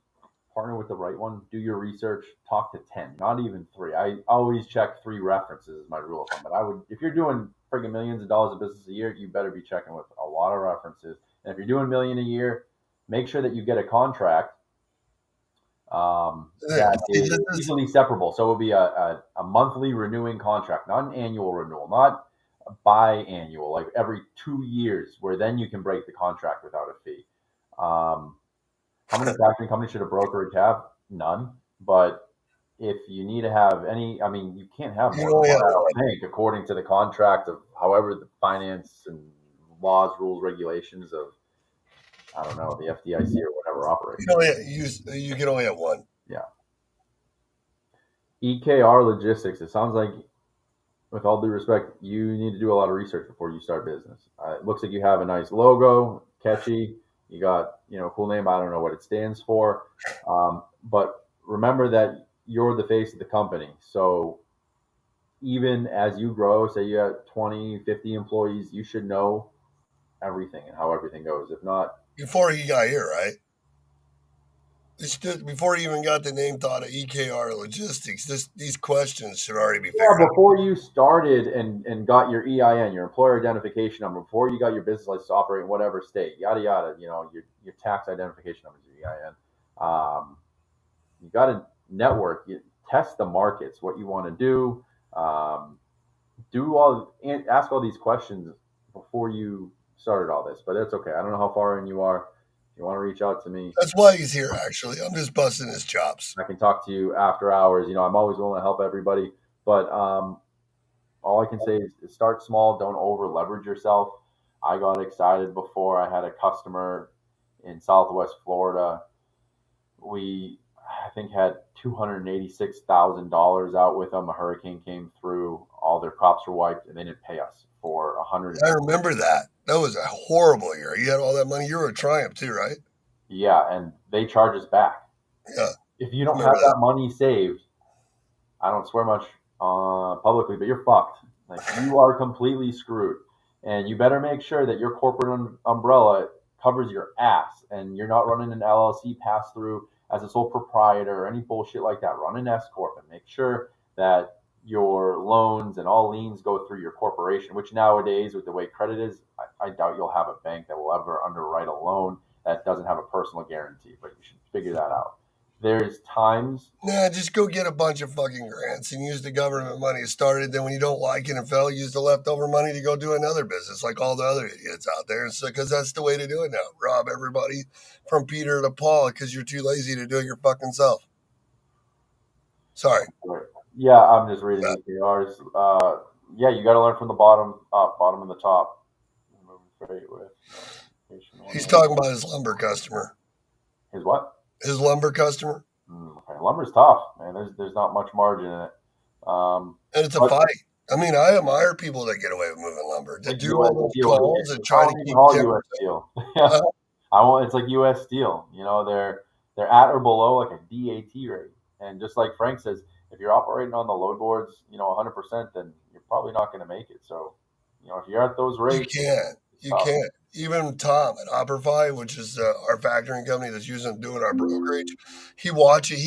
C: partner with the right one. Do your research. Talk to 10, not even 3. I always check 3 references as my rule of thumb. But I would, if you're doing friggin' millions of dollars of business a year, you better be checking with a lot of references. And if you're doing $1 million a year, make sure that you get a contract that is easily separable. So it will be a monthly renewing contract, not an annual renewal, not a biannual, like every 2 years, where then you can break the contract without a fee. How many factoring companies should a brokerage have? None. But if you need to have any, I mean, you can't have more than one at a bank according to the contract of however the finance and laws, rules, regulations of, I don't know, the FDIC or whatever operates.
A: You can only have one.
C: Yeah. EKR Logistics. It sounds like, with all due respect, you need to do a lot of research before you start business. It looks like you have a nice logo, catchy. You got, cool name. I don't know what it stands for. But remember that you're the face of the company. So even as you grow, say you have 20, 50 employees, you should know everything and how everything goes. If not,
A: before he got here, right? Before you even got the name thought of EKR Logistics, these questions should already be figured out.
C: Before you started and got your EIN, your employer identification number, before you got your business license to operate in whatever state, yada yada, your tax identification number is your EIN. You got to network, test the markets, what you want to do, ask all these questions before you started all this. But that's okay. I don't know how far in you are. If you want to reach out to me,
A: that's why he's here. Actually, I'm just busting his chops.
C: I can talk to you after hours. I'm always willing to help everybody. But all I can say is start small. Don't over leverage yourself. I got excited before. I had a customer in Southwest Florida. We, I think, had $286,000 out with them. A hurricane came through. All their crops were wiped, and they didn't pay us for 100.
A: I remember that. That was a horrible year. You had all that money. You were a Triumph too, right?
C: Yeah, and they charge us back.
A: Yeah.
C: If you don't have that money saved, I don't swear much publicly, but you're fucked. Like, you are completely screwed. And you better make sure that your corporate umbrella covers your ass, and you're not running an LLC pass through as a sole proprietor or any bullshit like that. Run an S corp and make sure that your loans and all liens go through your corporation, which nowadays, with the way credit is, I doubt you'll have a bank that will ever underwrite a loan that doesn't have a personal guarantee, but you should figure that out. There's times.
A: Nah, just go get a bunch of fucking grants and use the government money started. Then when you don't like it and fail, use the leftover money to go do another business like all the other idiots out there. And so, because that's the way to do it now. Rob everybody from Peter to Paul because you're too lazy to do it your fucking self. Sorry.
C: Yeah, I'm just reading EKRs. Yeah, you got to learn from the bottom up, bottom and the top.
A: He's talking about his lumber customer.
C: His what?
A: His lumber customer.
C: Okay. Lumber's tough, man. There's not much margin in it.
A: And it's a fight. I mean, I admire people that get away with moving lumber. To do all those calls and try to keep
C: U.S. Steel. It's like U.S. Steel. They're at or below like a DAT rate. And just like Frank says, if you're operating on the load boards, 100%, then you're probably not going to make it. So, if you're at those rates,
A: you can't. Even Tom at Operify, which is our factoring company that's doing our brokerage, he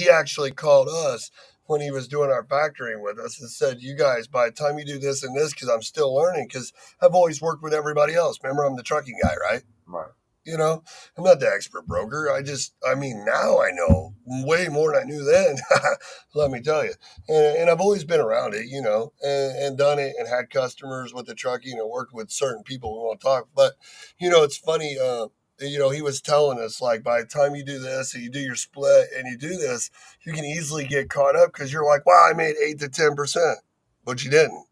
A: actually called us when he was doing our factoring with us and said, you guys, by the time you do this and this, because I'm still learning, because I've always worked with everybody else. Remember, I'm the trucking guy, right?
C: Right.
A: I'm not the expert broker. Now I know way more than I knew then, let me tell you. And I've always been around it, and done it and had customers with the trucking and worked with certain people we won't talk. But, it's funny, he was telling us, like, by the time you do this and you do your split and you do this, you can easily get caught up because you're like, wow, I made 8 to 10%, but you didn't.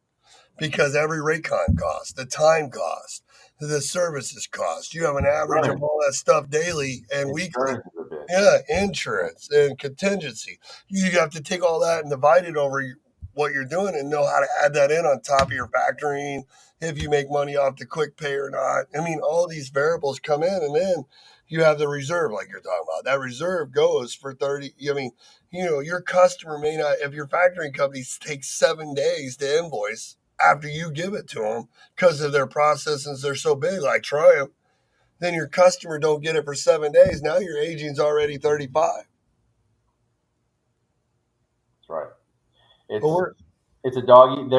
A: Because every rate con cost, the time cost, the services cost. You have an average of all that stuff daily and weekly. Yeah, insurance and contingency. You have to take all that and divide it over what you're doing and know how to add that in on top of your factoring, if you make money off the quick pay or not. I mean, all these variables come in, and then you have the reserve, like you're talking about. That reserve goes for 30. I mean, your customer may not, if your factoring company takes 7 days to invoice after you give it to them because of their processes, they're so big, like Triumph, then your customer don't get it for 7 days. Now your aging's already 35.
C: That's right.
A: But we're
C: It's a doggy.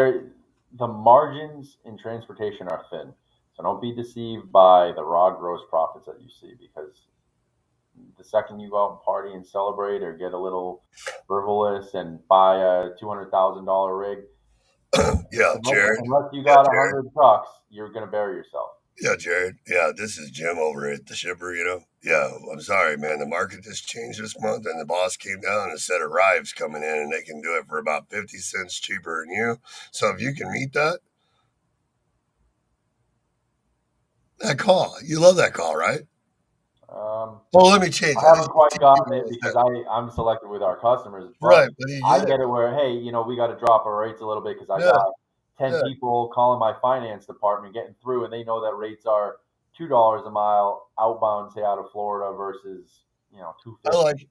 C: The margins in transportation are thin, so don't be deceived by the raw gross profits that you see, because the second you go out and party and celebrate or get a little frivolous and buy a $200,000 rig,
A: yeah, Jared.
C: unless you
A: Yeah,
C: got a
A: Jared.
C: hundred trucks, you're gonna bury yourself.
A: Yeah, Jared. Yeah, this is Jim over at the shipper. Yeah, I'm sorry, man. The market just changed this month, and the boss came down and said Arrive's coming in, and they can do it for about 50 cents cheaper than you. So if you can meet that call, you love that call, right? Well, let me change
C: I
A: that.
C: haven't quite gotten it because I'm selected with our customers, but
A: Right, but you
C: I
A: get it.
C: get it where, hey, we got to drop our rates a little bit because I
A: Yeah,
C: got 10
A: yeah.
C: people calling my finance department getting through, and they know that rates are $2 a mile outbound, say out of Florida versus, two
A: I
C: fifty.
A: like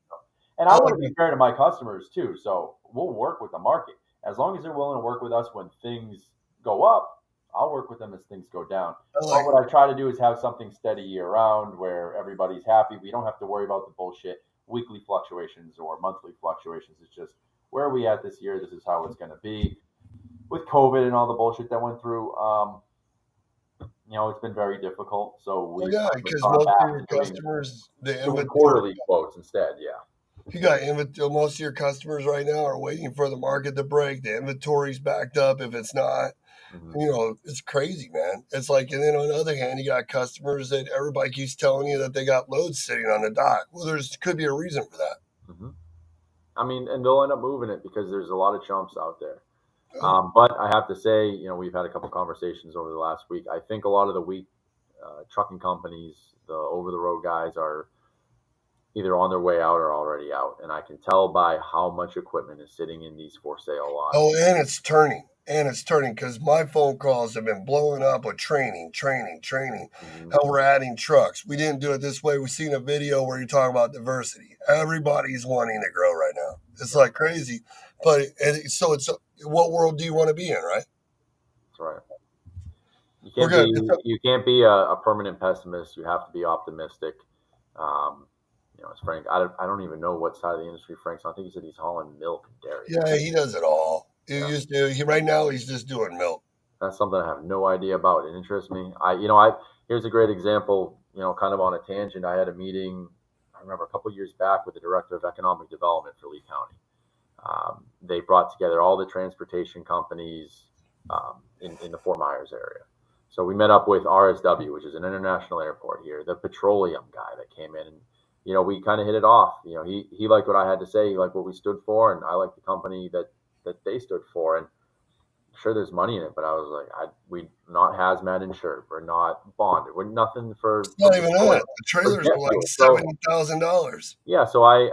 C: And
A: I
C: I want
A: like
C: to be fair to my customers too. So we'll work with the market. As long as they're willing to work with us when things go up, I'll work with them as things go down.
A: I
C: But
A: like
C: what I try to do is have something steady year round where everybody's happy. We don't have to worry about the bullshit weekly fluctuations or monthly fluctuations. It's just, where are we at this year? This is how it's going to be. With COVID and all the bullshit that went through, it's been very difficult. So
A: Well,
C: we've
A: yeah,
C: kind of
A: because
C: gone
A: most of
C: back
A: your
C: to
A: customers, the
C: doing
A: inventory,
C: quarterly quotes instead. Yeah.
A: you got inventory. Most of your customers right now are waiting for the market to break. The inventory's backed up. If it's not,
C: Mm-hmm.
A: it's crazy, man. It's like, and then on the other hand, you got customers that everybody keeps telling you that they got loads sitting on the dock. Well, there's could be a reason for that.
C: Mm-hmm. I mean, and they'll end up moving it because there's a lot of chumps out there.
A: Oh,
C: But I have to say, we've had a couple conversations over the last week. I think a lot of the weak trucking companies, the over the road guys, are either on their way out or already out. And I can tell by how much equipment is sitting in these for sale lots.
A: oh, and it's turning. And it's turning because my phone calls have been blowing up with training.
C: Mm-hmm.
A: How we're adding trucks. We didn't do it this way. We've seen a video where you talk about diversity. Everybody's wanting to grow right now. It's like crazy. But so it's what world do you want to be in, right?
C: That's right.
A: We're good.
C: You can't be a permanent pessimist. You have to be optimistic. Um, as Frank, I don't even know what side of the industry Frank's on. I think he said he's hauling milk and dairy.
A: Yeah, he does it all. He
C: Yeah.
A: used to. Right now he's just doing milk.
C: That's something I have no idea about. It interests me. I here's a great example. Kind of on a tangent. I had a meeting. I remember a couple of years back with the director of economic development for Lee County. They brought together all the transportation companies in the Fort Myers area. So we met up with RSW, which is an international airport here, the petroleum guy that came in, and we kind of hit it off. He liked what I had to say, he liked what we stood for, and I liked the company that they stood for. And sure, there's money in it, but I was like, we not hazmat insured, we're not bonded, we're nothing for.
A: It's not even that. The
C: for
A: trailers
C: jet
A: are like
C: fuel. So
A: $70,000.
C: yeah, so I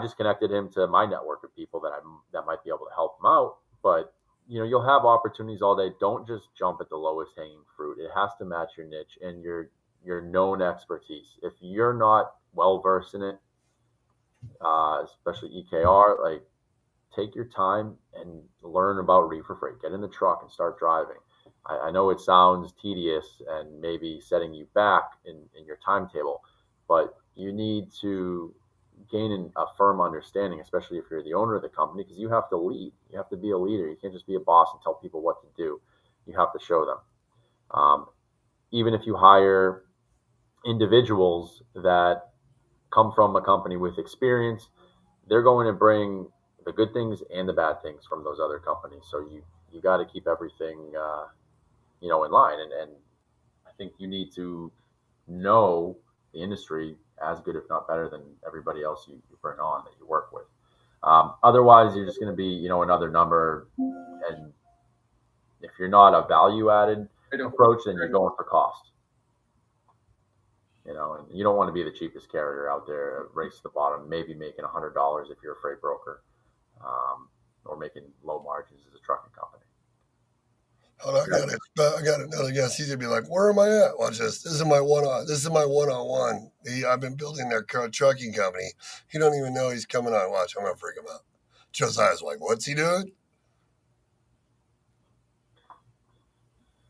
C: just connected him to my network of people that might be able to help him out. But you'll have opportunities all day. Don't just jump at the lowest hanging fruit. It has to match your niche and your known expertise. If you're not well versed in it, especially EKR, like, take your time and learn about reefer freight. Get in the truck and start driving. I know it sounds tedious and maybe setting you back in your timetable, but you need to gain a firm understanding, especially if you're the owner of the company, because you have to lead. You have to be a leader. You can't just be a boss and tell people what to do. You have to show them. Even if you hire individuals that come from a company with experience, they're going to bring the good things and the bad things from those other companies. So you got to keep everything in line. And I think you need to know the industry as good, if not better, than everybody else you bring on that you work with. Otherwise, you're just going to be another number. And if you're not a value added approach, then you're going for cost. And you don't want to be the cheapest carrier out there, race to the bottom, maybe making $100 if you're a freight broker, or making low margins as a trucking company.
A: Hold on, I got another guess. He's gonna be like, "Where am I at?" Watch this. This is my one-on. This is my one-on-one. I've been building their trucking company. He don't even know he's coming on. Watch, I'm gonna freak him out. Josiah's like, "What's he doing?"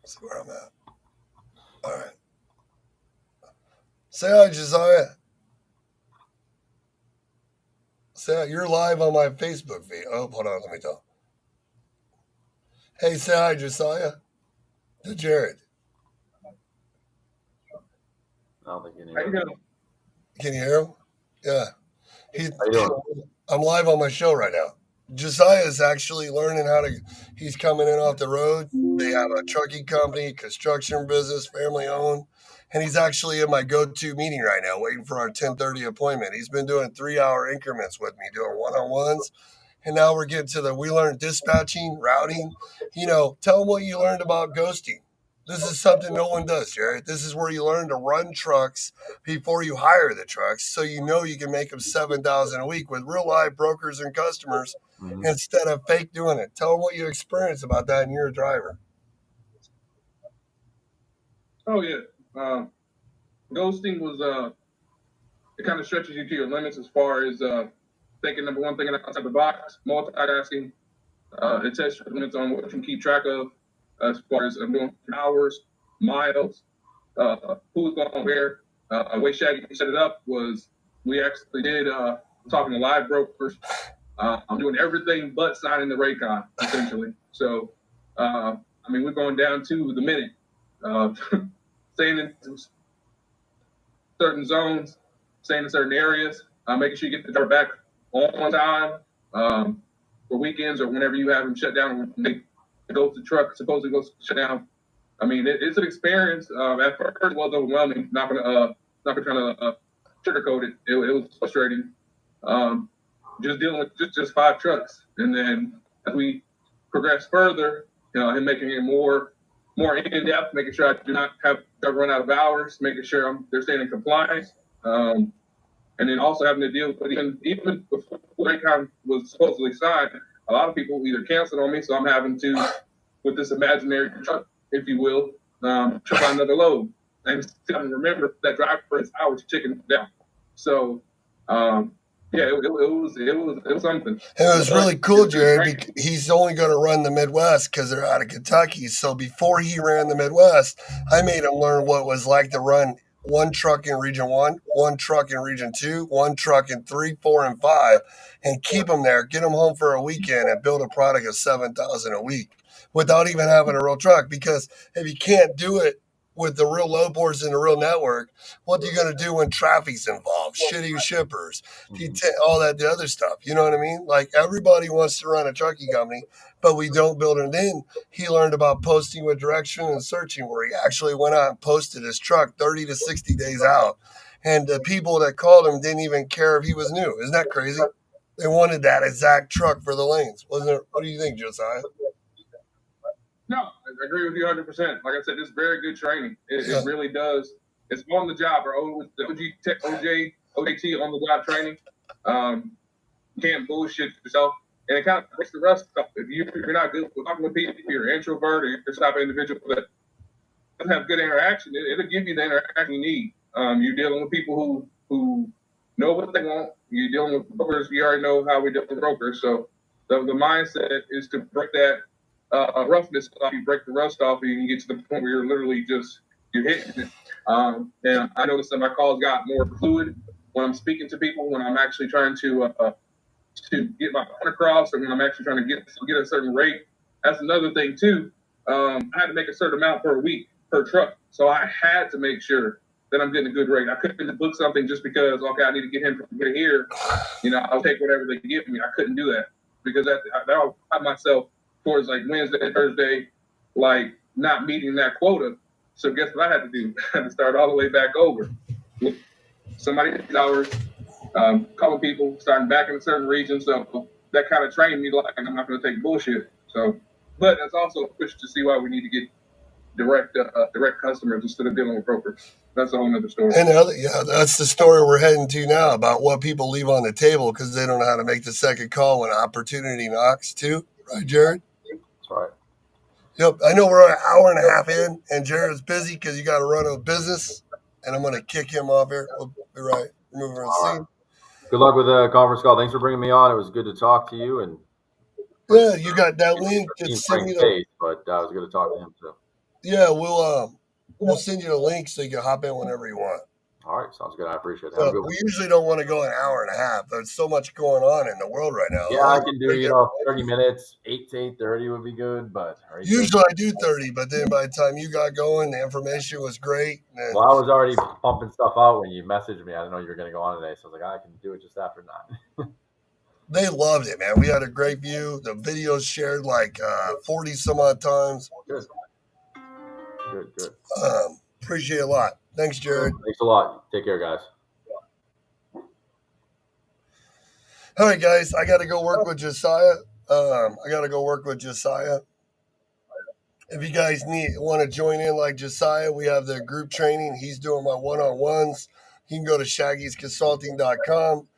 A: Let's see where I'm at. All right. Say hi, Josiah. Say hi. You're live on my Facebook feed. Oh, hold on. Let me tell. Hey, say hi, Josiah. To Jared.
C: I don't think you hear him.
A: Can you hear him? Yeah.
C: How you doing?
A: I'm live on my show right now. Josiah is actually learning how to. He's coming in off the road. They have a trucking company, construction business, family owned, and he's actually in my go-to meeting right now, waiting for our 10:30 appointment. He's been doing 3-hour increments with me, doing one-on-ones, and now we're getting to we learned dispatching, routing. Tell them what you learned about ghosting. This is something no one does, Jared. This is where you learn to run trucks before you hire the trucks, so you can make them 7,000 a week with real live brokers and customers instead of fake doing it. Tell them what you experienced about that, and you're a driver.
D: Oh yeah, ghosting was it kind of stretches you to your limits as far as thinking number one thing outside the box, multitasking. It tests your limits on what you can keep track of as far as doing hours, miles, who's going where. The way Shaggy set it up was we actually did talking to live brokers. I'm doing everything but signing the Raycon, essentially. So, we're going down to the minute. Staying in certain zones, staying in certain areas, making sure you get the driver back on time for weekends or whenever you have them shut down. When they go to the truck, supposedly goes shut down. It's an experience. At first, it was overwhelming. Not gonna try to sugarcoat it. It was frustrating. Just dealing with just 5 trucks, and then as we progress further, him making it more in depth, making sure I do not have run out of hours, making sure they're staying in compliance, and then also having to deal with even before Raycon was supposedly signed, a lot of people either canceled on me, so I'm having to, with this imaginary truck, if you will, try another load, and remember that driver is hours ticking down. So. Yeah, it was something.
A: And it was really cool, Jared. He's only going to run the Midwest because they're out of Kentucky. So before he ran the Midwest, I made him learn what it was like to run one truck in Region 1, one truck in Region 2, one truck in 3, 4, and 5, and keep him there, get him home for a weekend, and build a product of 7,000 a week without even having a real truck. Because if you can't do it with the real load boards in the real network, what are you going to do when traffic's involved? Shitty shippers, all that, the other stuff. You know what I mean? Like, everybody wants to run a trucking company, but we don't build it in. He learned about posting with direction and searching, where he actually went out and posted his truck 30 to 60 days out. And the people that called him didn't even care if he was new. Isn't that crazy? They wanted that exact truck for the lanes. Wasn't it? What do you think, Josiah?
D: No, I agree with you 100%. Like I said, it's very good training. It really does. It's on the job, or the OJT on the job training. You can't bullshit yourself, and it kind of breaks the rust up. If you're not good with talking with people, if you're an introvert, or you're the type of individual that doesn't have good interaction, it'll give you the interaction you need. You're dealing with people who know what they want. You're dealing with brokers. You already know how we deal with brokers. So the mindset is to break that roughness off. You break the rust off, and you can get to the point where you're literally you're hitting it. And I noticed that my calls got more fluid when I'm speaking to people, when I'm actually trying to get my point across, or when I'm actually trying to get a certain rate. That's another thing too. I had to make a certain amount per week per truck, so I had to make sure that I'm getting a good rate. I couldn't book something just because I need to get him from here. I'll take whatever they give me. I couldn't do that because I'll have myself towards like Wednesday, Thursday, like not meeting that quota. So guess what I had to do? I had to start all the way back over. Somebody's hours, calling people, starting back in a certain region. So that kind of trained me like I'm not going to take bullshit. So, but that's also a push to see why we need to get direct customers instead of dealing with brokers. That's a whole nother story.
A: And that's the story we're heading to now about what people leave on the table because they don't know how to make the second call when opportunity knocks too. Right, Jared?
C: That's right.
A: Yep. I know we're an hour and a half in, and Jared's busy because you got to run a business, and I'm going to kick him off here. We'll be right. Move around
C: All
A: scene.
C: right. Good luck with the conference call. Thanks for bringing me on. It was good to talk to you. And
A: Yeah, you got that link. Just send me
C: Frank's
A: the.
C: face, but it was good to talk to him too.
A: Yeah, we'll send you the link so you can hop in whenever you want.
C: All right, sounds good. I appreciate it. Have a good one.
A: We usually don't want to go an hour and a half. There's so much going on in the world right now.
C: Yeah, I can do 30 minutes. 8 to 8:30 would be good, but
A: usually I do 30, but then by the time you got going, the information was great. And
C: well, I was already pumping stuff out when you messaged me. I didn't know you were going to go on today, so I was like, I can do it just after 9.
A: They loved it, man. We had a great view. The videos shared like 40 some odd times.
C: Good.
A: Appreciate it a lot. Thanks, Jared.
C: Thanks a lot. Take care, guys.
A: All right, guys. I got to go work with Josiah. If you guys want to join in like Josiah, we have the group training. He's doing my one-on-ones. You can go to shaggysconsulting.com.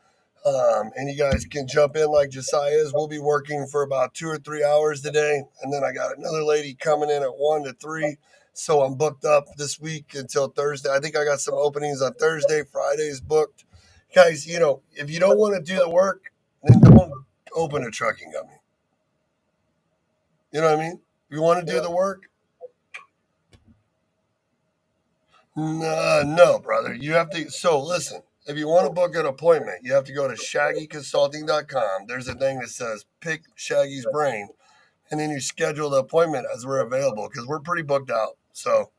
A: And you guys can jump in like Josiah is. We'll be working for about 2 or 3 hours today. And then I got another lady coming in at 1 to 3. So I'm booked up this week until Thursday. I think I got some openings on Thursday. Friday's booked. Guys, if you don't want to do the work, then don't open a trucking company. You know what I mean? If you want to do the work, no, brother. You have to. So listen. If you want to book an appointment, you have to go to shaggyconsulting.com. There's a thing that says pick Shaggy's brain, and then you schedule the appointment as we're available because we're pretty booked out. So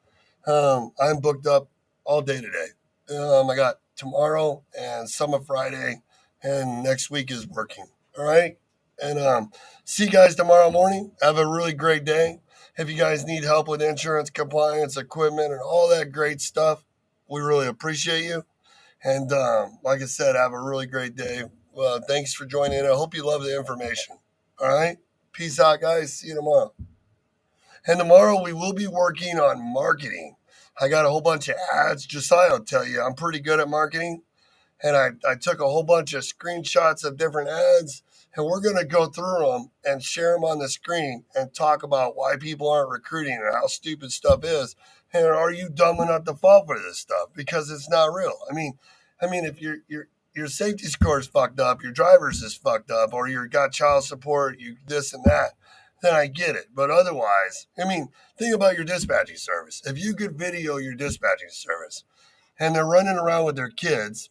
A: I'm booked up all day today. I got tomorrow and some of Friday, and next week is working. All right? And see you guys tomorrow morning. Have a really great day. If you guys need help with insurance, compliance, equipment, and all that great stuff, we really appreciate you. And like I said, have a really great day. Well, thanks for joining in. I hope you love the information. All right? Peace out, guys. See you tomorrow. And tomorrow we will be working on marketing. I got a whole bunch of ads. Josiah will tell you I'm pretty good at marketing. And I took a whole bunch of screenshots of different ads. And we're going to go through them and share them on the screen and talk about why people aren't recruiting and how stupid stuff is. And are you dumb enough to fall for this stuff? Because it's not real. I mean, if your safety score is fucked up, your driver's is fucked up, or you got child support, you this and that, then I get it. But otherwise, think about your dispatching service. If you could video your dispatching service and they're running around with their kids,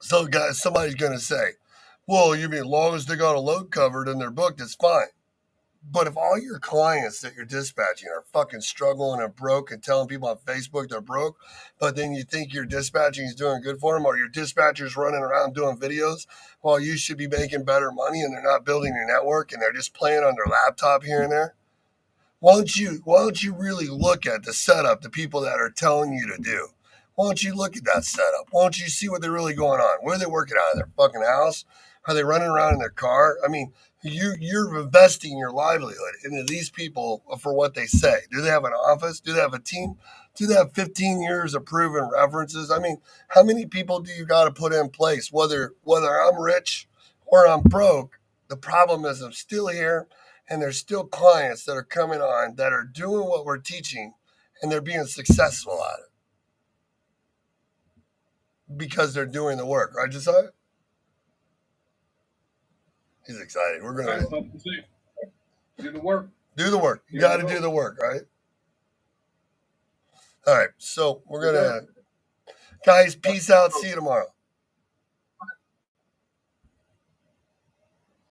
A: so guys, somebody's going to say, well, you mean as long as they got a load covered and they're booked, it's fine. But if all your clients that you're dispatching are fucking struggling and broke and telling people on Facebook they're broke, but then you think your dispatching is doing good for them, or your dispatcher's running around doing videos while you should be making better money and they're not building your network and they're just playing on their laptop here and there, why don't you really look at the setup the people that are telling you to do? Why don't you look at that setup? Why don't you see what they're really going on? Where are they working out of their fucking house? Are they running around in their car? You're investing your livelihood into these people for what they say. Do they have an office? Do they have a team? Do they have 15 years of proven references? How many people do you got to put in place? Whether I'm rich or I'm broke, the problem is I'm still here, and there's still clients that are coming on that are doing what we're teaching, and they're being successful at it because they're doing the work. Right, Josiah? He's excited. We're going to
D: do the work.
A: Do the work. You got to do the work, right? All right. So we're going to, guys, peace out. See you tomorrow.